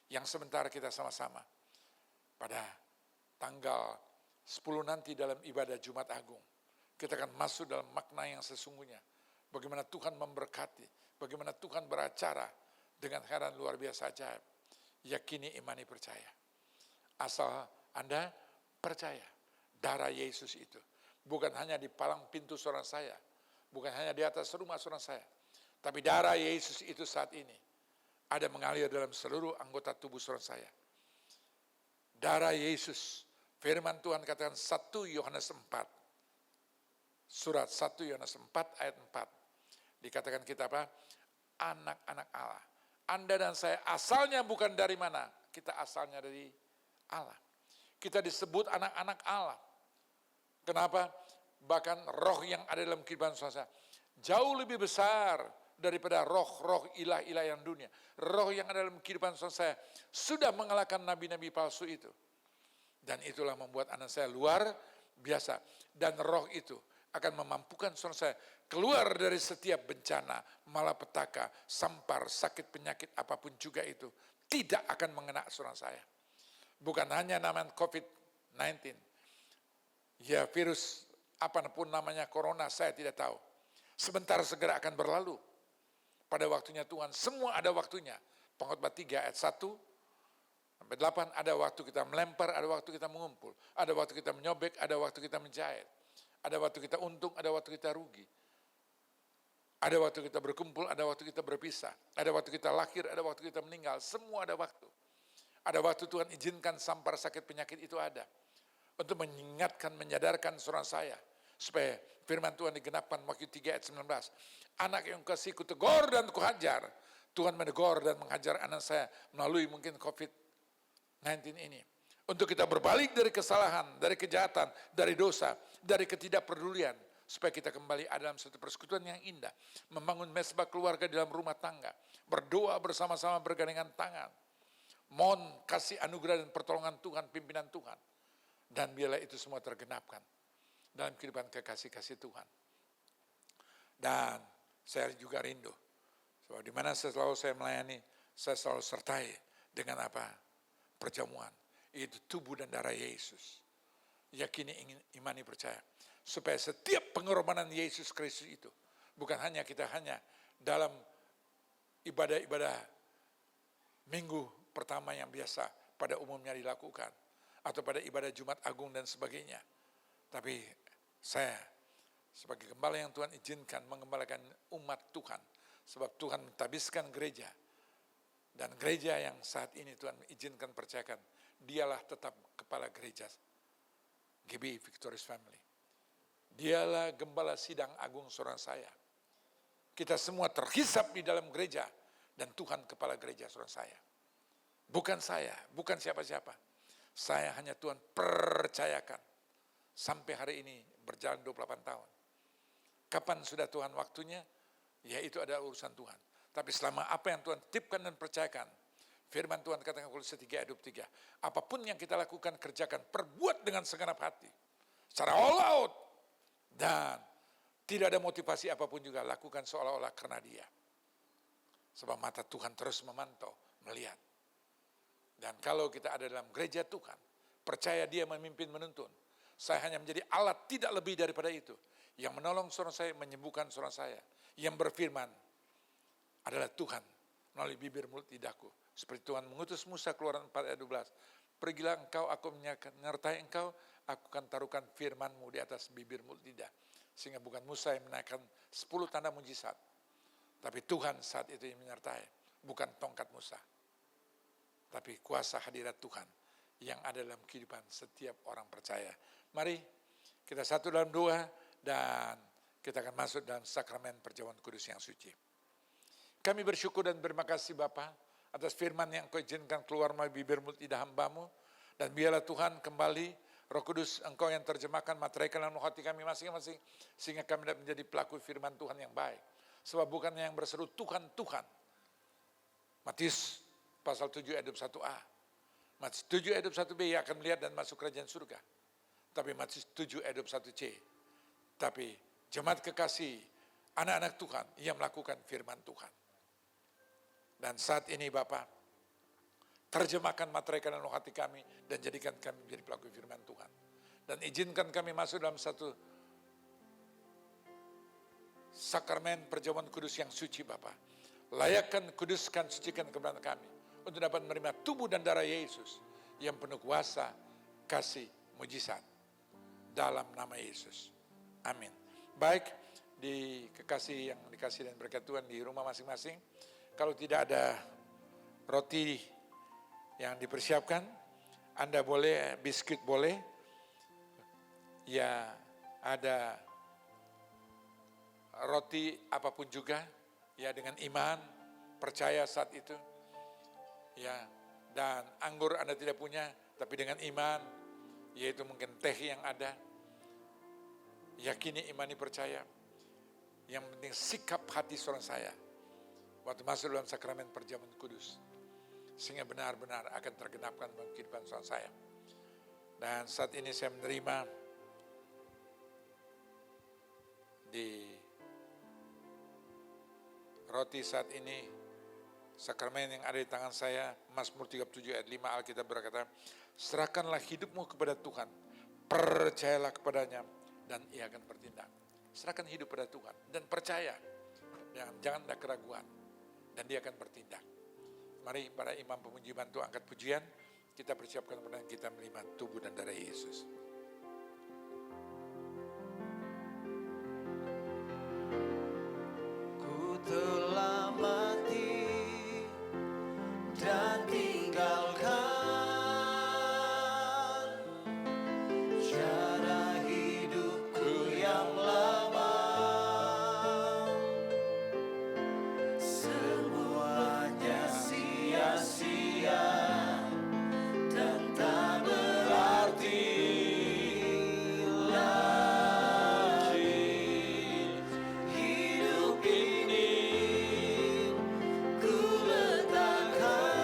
Speaker 2: yang sementara kita sama-sama pada tanggal 10 nanti dalam ibadah Jumat Agung, kita akan masuk dalam makna yang sesungguhnya. Bagaimana Tuhan memberkati, bagaimana Tuhan beracara dengan heran luar biasa ajaib. Yakini, imani, percaya. Asal Anda percaya darah Yesus itu bukan hanya di palang pintu saudara saya, bukan hanya di atas rumah saudara saya, tapi darah Yesus itu saat ini ada mengalir dalam seluruh anggota tubuh saudara saya. Darah Yesus, firman Tuhan katakan 1 Yohanes 4, surat 1 Yohanes 4 ayat 4. Dikatakan kita apa? Anak-anak Allah. Anda dan saya asalnya bukan dari mana? Kita asalnya dari Allah. Kita disebut anak-anak Allah. Kenapa? Bahkan roh yang ada dalam kehidupan saudara jauh lebih besar daripada roh-roh ilah-ilah yang dunia. Roh yang ada dalam kehidupan saudara saya sudah mengalahkan nabi-nabi palsu itu. Dan itulah membuat anak saya luar biasa. Dan roh itu akan memampukan saudara saya keluar dari setiap bencana, malapetaka, sampar, sakit, penyakit, apapun juga itu. Tidak akan mengena saudara saya. Bukan hanya namanya COVID-19. Ya virus apapun namanya, corona, saya tidak tahu. Sebentar segera akan berlalu. Pada waktunya Tuhan, semua ada waktunya. Pengkhotbah 3 ayat 1 sampai 8, ada waktu kita melempar, ada waktu kita mengumpul. Ada waktu kita menyobek, ada waktu kita menjahit. Ada waktu kita untung, ada waktu kita rugi. Ada waktu kita berkumpul, ada waktu kita berpisah. Ada waktu kita lahir, ada waktu kita meninggal. Semua ada waktu. Ada waktu Tuhan izinkan sampar sakit penyakit itu ada. Untuk mengingatkan, menyadarkan saudara saya. Supaya firman Tuhan digenapkan Wahyu 3 ayat 19. Anak yang kasih kutegur dan kuhajar. Tuhan menegur dan menghajar anak saya melalui mungkin COVID-19 ini. Untuk kita berbalik dari kesalahan, dari kejahatan, dari dosa, dari ketidakpedulian. Supaya kita kembali ada dalam satu persekutuan yang indah. Membangun mesbah keluarga dalam rumah tangga. Berdoa bersama-sama bergandengan tangan. Mohon kasih anugerah dan pertolongan Tuhan, pimpinan Tuhan. Dan biarlah itu semua tergenapkan dalam kehidupan kekasih-kasih Tuhan. Dan saya juga rindu. So, di mana selalu saya melayani, saya selalu sertai dengan apa? Perjamuan. Itu tubuh dan darah Yesus. Yakini, ingin imani, percaya. Supaya setiap pengorbanan Yesus Kristus itu, bukan hanya kita hanya dalam ibadah-ibadah minggu pertama yang biasa pada umumnya dilakukan, atau pada ibadah Jumat Agung dan sebagainya. Tapi saya sebagai gembala yang Tuhan izinkan mengembalakan umat Tuhan, sebab Tuhan mentabiskan gereja, dan gereja yang saat ini Tuhan izinkan percayakan, dialah tetap kepala gereja GB Victorious Family. Dialah gembala sidang agung saudara saya. Kita semua terhisap di dalam gereja, dan Tuhan kepala gereja saudara saya. Bukan saya, bukan siapa-siapa. Saya hanya Tuhan percayakan. Sampai hari ini berjalan 28 tahun. Kapan sudah Tuhan waktunya? Ya itu adalah urusan Tuhan. Tapi selama apa yang Tuhan titipkan dan percayakan, firman Tuhan katakan Kolose 3 ayat 23, apapun yang kita lakukan, kerjakan, perbuat dengan segenap hati. secara all out. Dan tidak ada motivasi apapun juga, lakukan seolah-olah karena dia. Sebab mata Tuhan terus memantau, melihat. Dan kalau kita ada dalam gereja Tuhan, percaya dia memimpin menuntun. Saya hanya menjadi alat, tidak lebih daripada itu. Yang menolong saudara saya, menyembuhkan saudara saya. Yang berfirman adalah Tuhan melalui bibir mulut lidahku. Seperti Tuhan mengutus Musa, Keluaran 4 ayat 12. Pergilah engkau, aku menyertai engkau, aku akan taruhkan firmanmu di atas bibir mulut lidah. Sehingga bukan Musa yang menaikkan 10 tanda mujizat. Tapi Tuhan saat itu yang menyertai. Bukan tongkat Musa. Tapi kuasa hadirat Tuhan yang ada dalam kehidupan setiap orang percaya. Mari kita satu dalam doa dan kita akan masuk dalam sakramen perjamuan kudus yang suci. Kami bersyukur dan berterima kasih Bapa atas firman yang Engkau izinkan keluar melalui bibir mulut lidah hamba-Mu. Dan biarlah Tuhan kembali Roh Kudus Engkau yang terjemahkan materaikan dalam hati kami masing-masing. Sehingga kami dapat menjadi pelaku firman Tuhan yang baik. Sebab bukan yang berseru Tuhan, Tuhan. Matius pasal 7 ayat 21a. Matius 7 ayat 21b ia akan melihat dan masuk kerajaan surga. Tapi Matius 7 ayat 21c. Tapi jemaat kekasih, anak-anak Tuhan, ia melakukan firman Tuhan. Dan saat ini Bapak, terjemahkan materai dalam hati kami dan jadikan kami menjadi pelaku firman Tuhan. Dan izinkan kami masuk dalam satu sakramen perjamuan kudus yang suci Bapak. Layakkan, kuduskan, sucikan kebenaran kami untuk dapat menerima tubuh dan darah Yesus yang penuh kuasa, kasih, mujizat dalam nama Yesus. Amin. Baik, di kekasih yang dikasih dan berkat Tuhan di rumah masing-masing, kalau tidak ada roti yang dipersiapkan, Anda boleh, biskuit boleh, ya ada roti apapun juga, ya dengan iman, percaya saat itu, ya, dan anggur Anda tidak punya, tapi dengan iman, yaitu mungkin teh yang ada, yakini, imani, percaya, yang penting sikap hati seorang saya, waktu masuk dalam sakramen perjamuan kudus, sehingga benar-benar akan tergenapkan dalam kehidupan seorang saya. Dan saat ini saya menerima di roti saat ini, sakramen yang ada di tangan saya, Mazmur 37 ayat 5 Alkitab berkata, serahkanlah hidupmu kepada Tuhan, percayalah kepadanya, dan ia akan bertindak. Serahkan hidup pada Tuhan, dan percaya, jangan ada keraguan, dan dia akan bertindak. Mari para imam pemuji bantu angkat pujian, kita persiapkan kepada kita menerima tubuh dan darah Yesus.
Speaker 1: Ku telah mati dan tinggalkan cara hidupku yang lama. Semuanya sia-sia dan tak berarti lagi. Hidup ini ku letakkan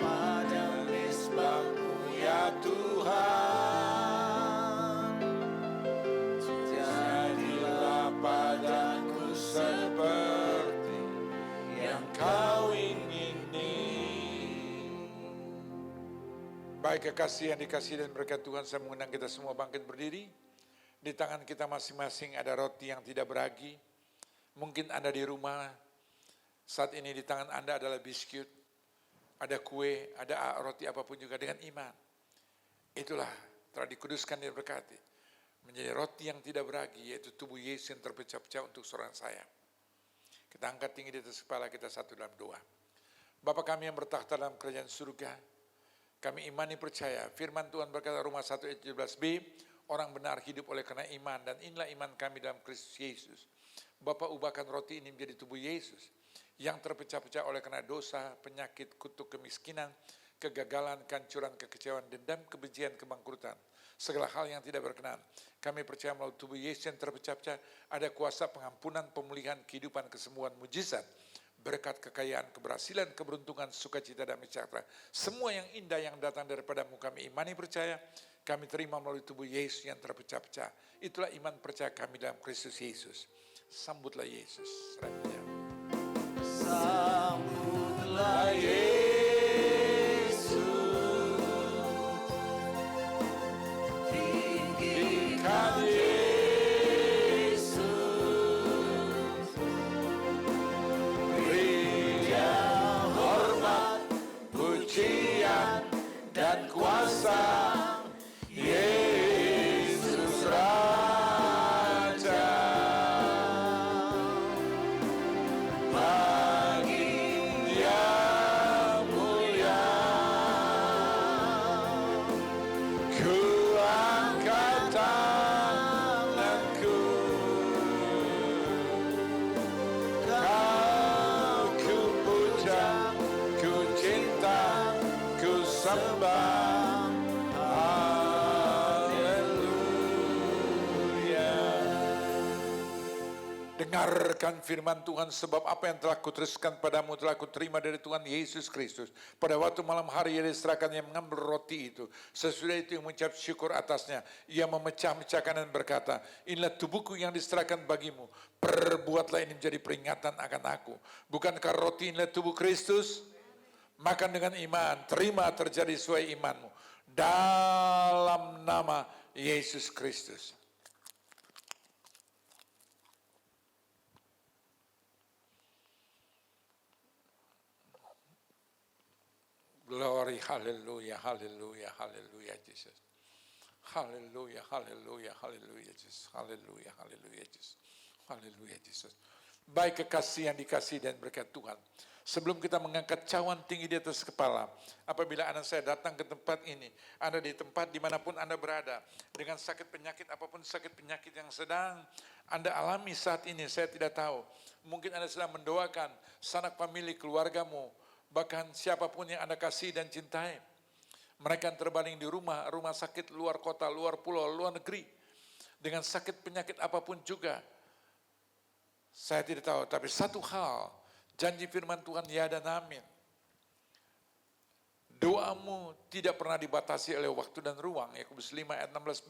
Speaker 1: pada mezbah-Mu ya Tuhan. Jadilah padaku seperti yang Kau ingini.
Speaker 2: Baik kekasih yang dikasih dan berkat Tuhan, saya mengundang kita semua bangkit berdiri. Di tangan kita masing-masing ada roti yang tidak beragi. Mungkin Anda di rumah, saat ini di tangan Anda adalah biskuit, ada kue, ada roti apapun juga dengan iman. Itulah telah dikuduskan dan berkati. Menjadi roti yang tidak beragi, yaitu tubuh Yesus yang terpecah-pecah untuk seorang saya. Kita angkat tinggi di atas kepala kita satu dalam doa. Bapa kami yang bertakhta dalam kerajaan surga, kami imani percaya, firman Tuhan berkata Roma 1 ayat 17b, orang benar hidup oleh karena iman, dan inilah iman kami dalam Kristus Yesus. Bapa ubahkan roti ini menjadi tubuh Yesus, yang terpecah-pecah oleh karena dosa, penyakit, kutuk, kemiskinan, kegagalan, kehancuran, kekecewaan, dendam, kebencian, kebangkrutan. Segala hal yang tidak berkenan. Kami percaya melalui tubuh Yesus yang terpecah-pecah, ada kuasa pengampunan, pemulihan, kehidupan, kesembuhan, mujizat, berkat, kekayaan, keberhasilan, keberuntungan, sukacita, dan sejahtera. Semua yang indah yang datang daripadamu kami imani percaya, kami terima melalui tubuh Yesus yang terpecah-pecah. Itulah iman percaya kami dalam Kristus Yesus. Sambutlah Yesus.
Speaker 1: Sambutlah Yesus, tinggikan Yesus, beri Dia hormat, pujian, dan kuasa. Yesus Raja, bagi Dia mulia, ku angkat tanganku, kau ku puja, ku cinta, ku sembah. Dengarkan firman Tuhan, sebab apa yang telah kuteruskan padamu telah kuterima dari Tuhan Yesus Kristus. Pada waktu malam hari ia diserahkan, yang mengambil roti itu. Sesudah itu yang mengucap syukur atasnya. Ia memecah-mecahkan dan berkata, inilah tubuhku yang diserahkan bagimu. Perbuatlah ini menjadi peringatan akan aku. Bukankah roti inilah tubuh Kristus? Makan dengan iman, terima terjadi sesuai imanmu. Dalam nama Yesus Kristus. Glory, hallelujah, hallelujah, hallelujah, Jesus. Hallelujah, hallelujah, hallelujah, Jesus. Hallelujah, hallelujah, Jesus. Hallelujah, Jesus. Baik kekasih yang dikasih dan berkat Tuhan. Sebelum kita mengangkat cawan tinggi di atas kepala, apabila anak saya datang ke tempat ini, Anda di tempat dimanapun Anda berada, dengan sakit penyakit, apapun sakit penyakit yang sedang Anda alami saat ini, saya tidak tahu. Mungkin Anda sedang mendoakan sanak famili keluargamu, bahkan siapapun yang Anda kasih dan cintai. Mereka yang terbaring di rumah sakit, luar kota, luar pulau, luar negeri. Dengan sakit penyakit apapun juga. Saya tidak tahu, tapi satu hal, janji firman Tuhan ya dan amin. Doamu tidak pernah dibatasi oleh waktu dan ruang. Yakobus 5 ayat 16b,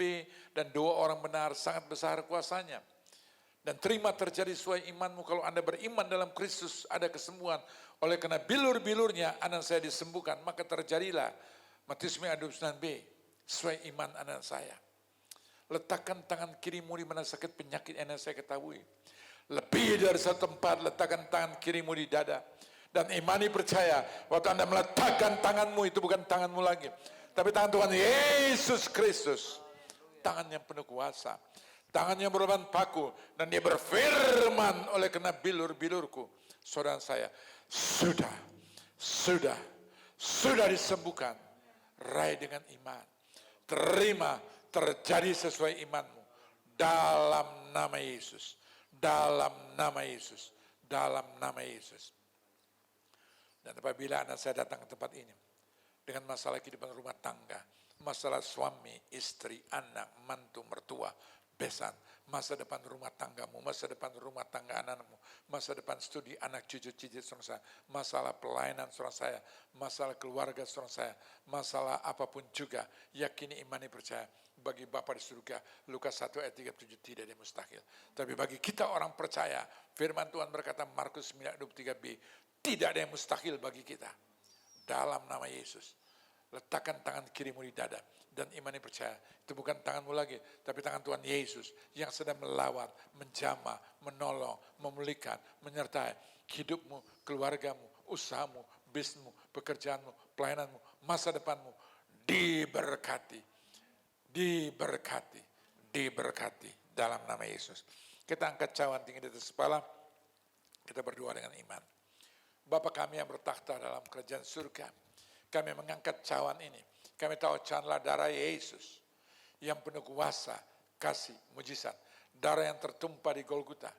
Speaker 1: dan doa orang benar sangat besar kuasanya. Dan terima terjadi sesuai imanmu. Kalau Anda beriman dalam Kristus ada kesembuhan. Oleh karena bilur-bilurnya anak saya disembuhkan, maka terjadilah Matius 29b sesuai iman anak saya. Letakkan tangan kirimu di mana sakit penyakit yang saya ketahui. Lebih dari satu tempat, letakkan tangan kirimu di dada. Dan imani percaya, waktu Anda meletakkan tanganmu, itu bukan tanganmu lagi, tapi tangan Tuhan Yesus Kristus. Tangan yang penuh kuasa. Tangannya berban paku, dan dia berfirman, oleh karena bilur-bilurku, saudara saya, sudah disembuhkan. Raih dengan iman. Terima, terjadi sesuai imanmu. Dalam nama Yesus. Dalam nama Yesus. Dalam nama Yesus. Dan apabila anak saya datang ke tempat ini, dengan masalah kehidupan rumah tangga, masalah suami, istri, anak, mantu, mertua, besan, masa depan rumah tanggamu, masa depan rumah tangga anakmu, masa depan studi anak cucu cicit saudara saya, masalah pelayanan saudara saya, masalah keluarga saudara saya, masalah apapun juga, yakini imani percaya, bagi Bapa di surga, Lukas 1 ayat 37 tidak ada mustahil. Tapi bagi kita orang percaya, firman Tuhan berkata Markus 9:23b, tidak ada yang mustahil bagi kita. Dalam nama Yesus, letakkan tangan kirimu di dada dan imani percaya. Itu bukan tanganmu lagi, tapi tangan Tuhan Yesus yang sedang melawat, menjamah, menolong, memulihkan, menyertai hidupmu, keluargamu, usahamu, bisnismu, pekerjaanmu, pelayananmu, masa depanmu. Diberkati, diberkati, diberkati dalam nama Yesus. Kita angkat cawan tinggi di atas kepala, kita berdoa dengan iman. Bapa kami yang bertakhta dalam kerajaan surga, kami mengangkat cawan ini. Kami tahu cawanlah darah Yesus yang penuh kuasa, kasih, mujizat. Darah yang tertumpah di Golgota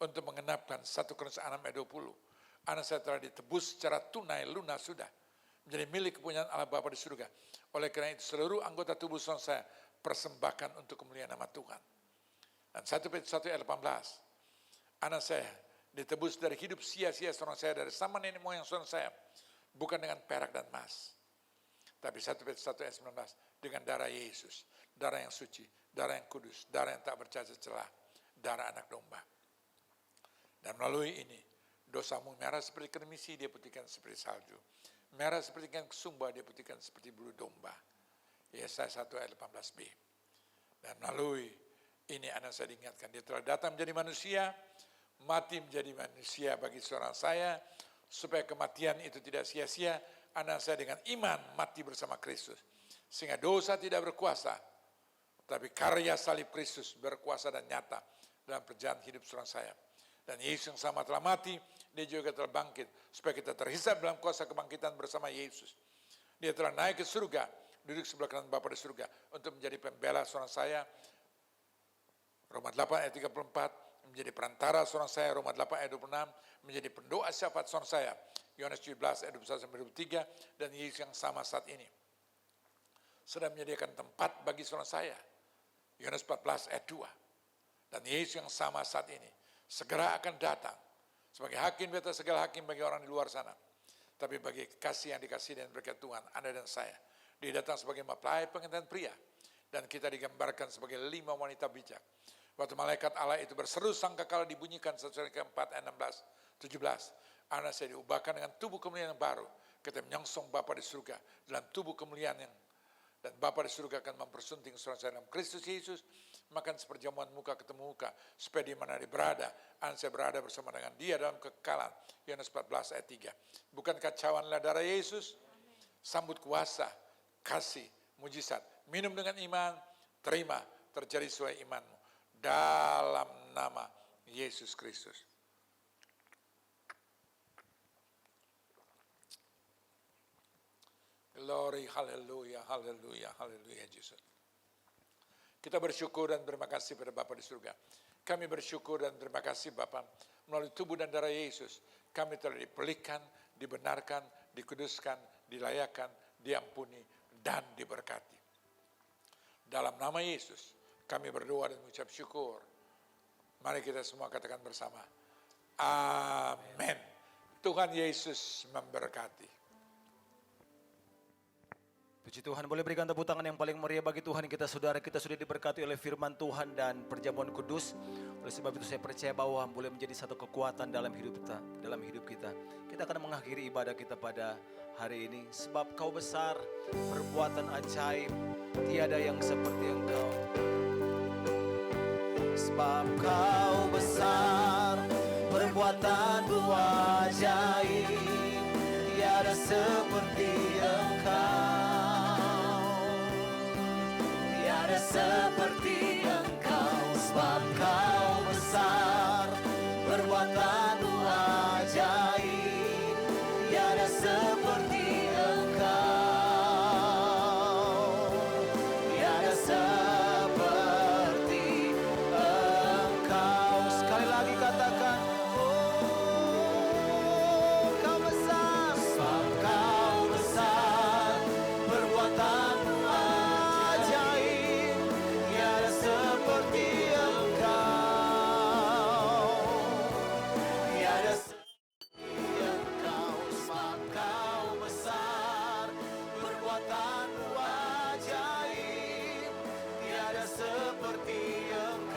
Speaker 1: untuk mengenapkan 1 Korintus 6 ayat 20. Anak saya telah ditebus secara tunai, lunas sudah. Menjadi milik kepunyaan Allah Bapa di surga. Oleh karena itu seluruh anggota tubuh saya persembahkan untuk kemuliaan nama Tuhan. Dan 1 Petrus 1 ayat 18. Anak saya
Speaker 2: Ditebus dari hidup sia-sia saudara saya, dari sama nenek moyang saudara saya. Bukan dengan perak dan emas. Tapi 1 Petrus 1 ayat 19, dengan darah Yesus. Darah yang suci, darah yang kudus, darah yang tak bercacat celah, darah anak domba. Dan melalui ini, dosamu merah seperti kremisi, dia putihkan seperti salju. Merah seperti ikan kesumba, dia putihkan seperti bulu domba. Yesaya 1 ayat 18b. Dan melalui ini anak saya diingatkan, dia telah datang menjadi manusia, mati menjadi manusia bagi seorang saya, supaya kematian itu tidak sia-sia. Anak saya dengan iman mati bersama Kristus, sehingga dosa tidak berkuasa, tapi karya salib Kristus berkuasa dan nyata dalam perjalanan hidup seorang saya. Dan Yesus yang sama telah mati, dia juga telah bangkit, supaya kita terhisap dalam kuasa kebangkitan bersama Yesus. Dia telah naik ke surga, duduk sebelah kanan Bapa di surga, untuk menjadi pembela seorang saya. Roma 8 ayat 34, menjadi perantara seorang saya. Roma 8 ayat 26, menjadi pendoa syafaat seorang saya. Yohanes 17 ayat 21-23, dan Yesus yang sama saat ini sedang menyediakan tempat bagi seorang saya. Yohanes 14 ayat 2. Dan Yesus yang sama saat ini segera akan datang sebagai hakim di atas segala hakim bagi orang di luar sana. Tapi bagi kasih yang dikasih dan berkat Tuhan, Anda dan saya, dia datang sebagai mempelai pengantin pria, dan kita digambarkan sebagai 5 wanita bijak. Waktu malaikat Allah itu berseru sangkakala dibunyikan, 1 ayat 16, 17. Anak saya diubahkan dengan tubuh kemuliaan yang baru. Kita menyongsong Bapa di surga dalam tubuh kemuliaan yang, dan Bapa di surga akan mempersunting saudara saya dalam Kristus Yesus, makan seperjamuan muka ketemu muka, supaya di mana dia berada, anak saya berada bersama dengan dia dalam kekekalan. Yohanes 14 ayat 3. Bukan kacauanlah darah Yesus, sambut kuasa, kasih, mujizat, minum dengan iman, terima, terjadi sesuai imanmu. Dalam nama Yesus Kristus. Glory, haleluya, haleluya, haleluya, Yesus. Kita bersyukur dan terima kasih pada Bapa di surga. Kami bersyukur dan terima kasih Bapa, melalui tubuh dan darah Yesus, kami telah dipulihkan, dibenarkan, dikuduskan, dilayakan, diampuni, dan diberkati. Dalam nama Yesus, kami berdoa dan mengucap syukur. Mari kita semua katakan bersama, amin. Tuhan Yesus memberkati.
Speaker 1: Puji Tuhan, boleh berikan tepuk tangan yang paling meriah bagi Tuhan kita. Saudara, kita sudah diberkati oleh firman Tuhan dan perjamuan kudus. Oleh sebab itu saya percaya bahwa boleh menjadi satu kekuatan dalam hidup kita. Kita akan mengakhiri ibadah kita pada hari ini. Sebab Kau besar, perbuatan ajaib, tiada yang seperti Engkau. Sebab Kau besar, perbuatan-Mu ajaib, tiada seperti Engkau. Tiada seperti Engkau, sebab Kau besar, perbuatan-Mu ajaib, tiada seperti Engkau, tiada seperti Engkau. Sekali lagi katakan, oh Kau besar, sebab Kau besar, perbuatan-Mu ajaib, tiada seperti Engkau, tiada seperti Engkau, sebab Kau besar, perbuatan-Mu ajaib, tiada seperti Engkau,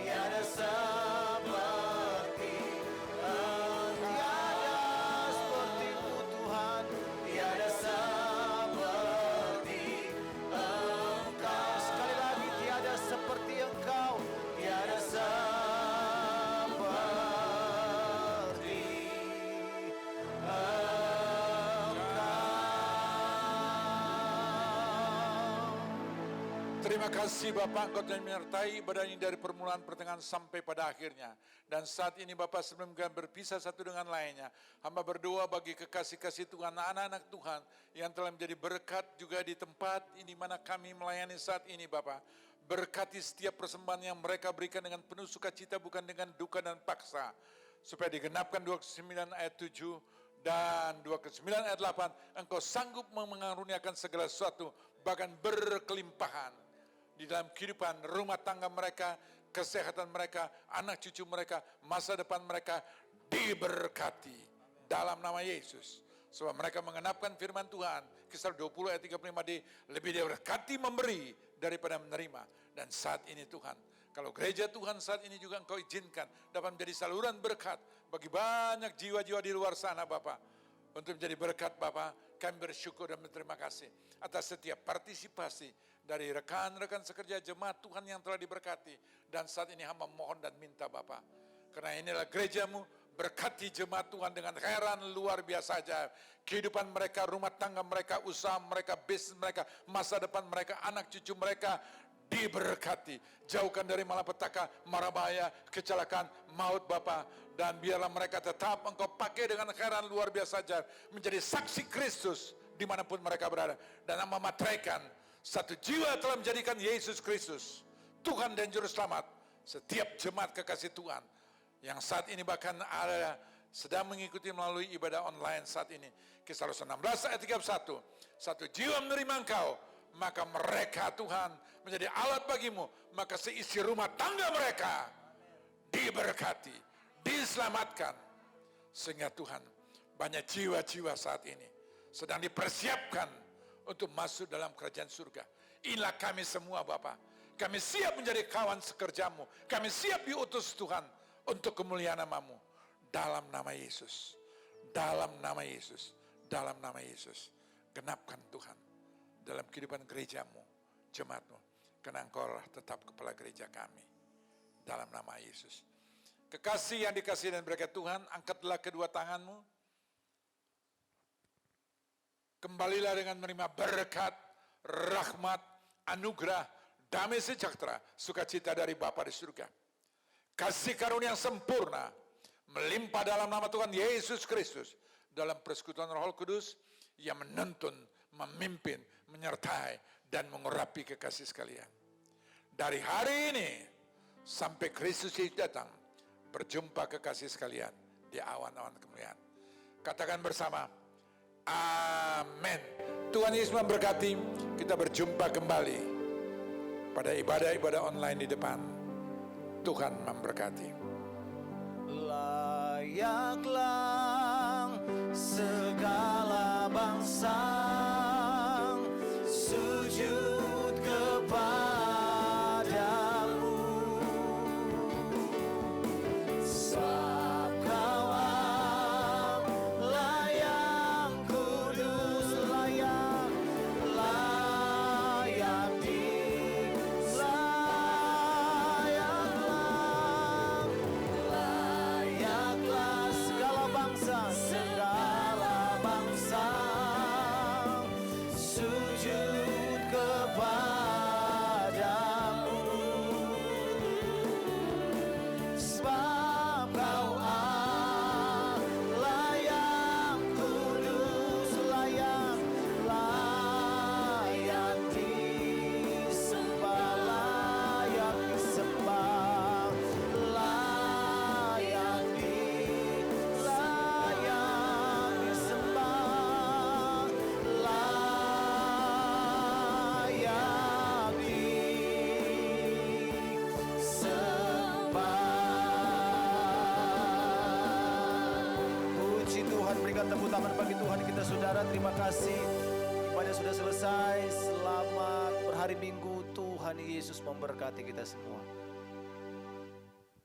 Speaker 1: tiada seperti tiada seperti-Mu Tuhan, tiada seperti Engkau. Sekali lagi, tiada seperti Engkau, tiada seperti Engkau.
Speaker 2: Terima kasih Bapak, Engkau telah menyertai ibadah ini dari permulaan pertengahan sampai pada akhirnya. Dan saat ini Bapak, sebelum kami berpisah satu dengan lainnya, hamba berdoa bagi kekasih-kasih Tuhan, anak-anak Tuhan yang telah menjadi berkat juga di tempat ini mana kami melayani saat ini Bapak. Berkati setiap persembahan yang mereka berikan dengan penuh sukacita, bukan dengan duka dan paksa. Supaya digenapkan 29 ayat 7 dan 29 ayat 8, Engkau sanggup mengaruniakan segala sesuatu, bahkan berkelimpahan di dalam kehidupan rumah tangga mereka, kesehatan mereka, anak cucu mereka, masa depan mereka diberkati dalam nama Yesus. Sebab mereka mengenapkan firman Tuhan, Kisah 20 ayat 35D, lebih diberkati memberi daripada menerima. Dan saat ini Tuhan, kalau gereja Tuhan saat ini juga Engkau izinkan dapat menjadi saluran berkat bagi banyak jiwa-jiwa di luar sana Bapak. Untuk menjadi berkat Bapak, kami bersyukur dan berterima kasih atas setiap partisipasi dari rekan-rekan sekerja jemaat Tuhan yang telah diberkati. Dan saat ini hamba mohon dan minta Bapak, karena inilah gerejamu, berkati jemaat Tuhan dengan heran luar biasa aja. Kehidupan mereka, rumah tangga mereka, usaha mereka, bisnis mereka, masa depan mereka, anak cucu mereka diberkati. Jauhkan dari malapetaka, mara bahaya, kecelakaan, maut Bapa. Dan biarlah mereka tetap Engkau pakai dengan heran luar biasa aja. Menjadi saksi Kristus dimanapun mereka berada. Dan memateraikan satu jiwa telah menjadikan Yesus Kristus Tuhan dan Juru Selamat. Setiap jemaat kekasih Tuhan yang saat ini bahkan ada sedang mengikuti melalui ibadah online saat ini. Kisah Rasul 16 ayat 31. Satu jiwa menerima Engkau, maka mereka Tuhan menjadi alat bagimu. Maka seisi rumah tangga mereka diberkati, diselamatkan. Sehingga Tuhan, banyak jiwa-jiwa saat ini sedang dipersiapkan untuk masuk dalam kerajaan surga. Inilah kami semua Bapa. Kami siap menjadi kawan sekerjamu. Kami siap diutus Tuhan untuk kemuliaan nama-Mu. Dalam nama Yesus. Dalam nama Yesus. Dalam nama Yesus. Genapkan Tuhan dalam kehidupan gerejamu, jemaat-Mu. Karena Engkau lah tetap kepala gereja kami. Dalam nama Yesus. Kekasih yang dikasihi dan berkat Tuhan, angkatlah kedua tanganmu. Kembalilah dengan menerima berkat, rahmat, anugerah, damai sejahtera, sukacita dari Bapa di surga. Kasih karunia yang sempurna melimpah dalam nama Tuhan Yesus Kristus, dalam persekutuan Roh Kudus yang menuntun, memimpin, menyertai dan mengurapi kekasih sekalian. Dari hari ini sampai Kristus datang, berjumpa kekasih sekalian di awan-awan kemuliaan. Katakan bersama, amin. Tuhan Yesus memberkati. Kita berjumpa kembali pada ibadah-ibadah online di depan. Tuhan memberkati.
Speaker 1: Layaklah segala bangsa sujud kepadamu, sebab Kau Allah yang kudus, layak layaklah segala bangsa sujud kepadamu, sebab Kau Allah yang kudus, layak disembah, layak disembah, layak disembah, layak disembah. Puji Tuhan, berikan tepuk tangan bagi Tuhan kita saudara. Terima kasih, ibadah sudah selesai. Selamat berhari Minggu. Tuhan Yesus memberkati kita semua.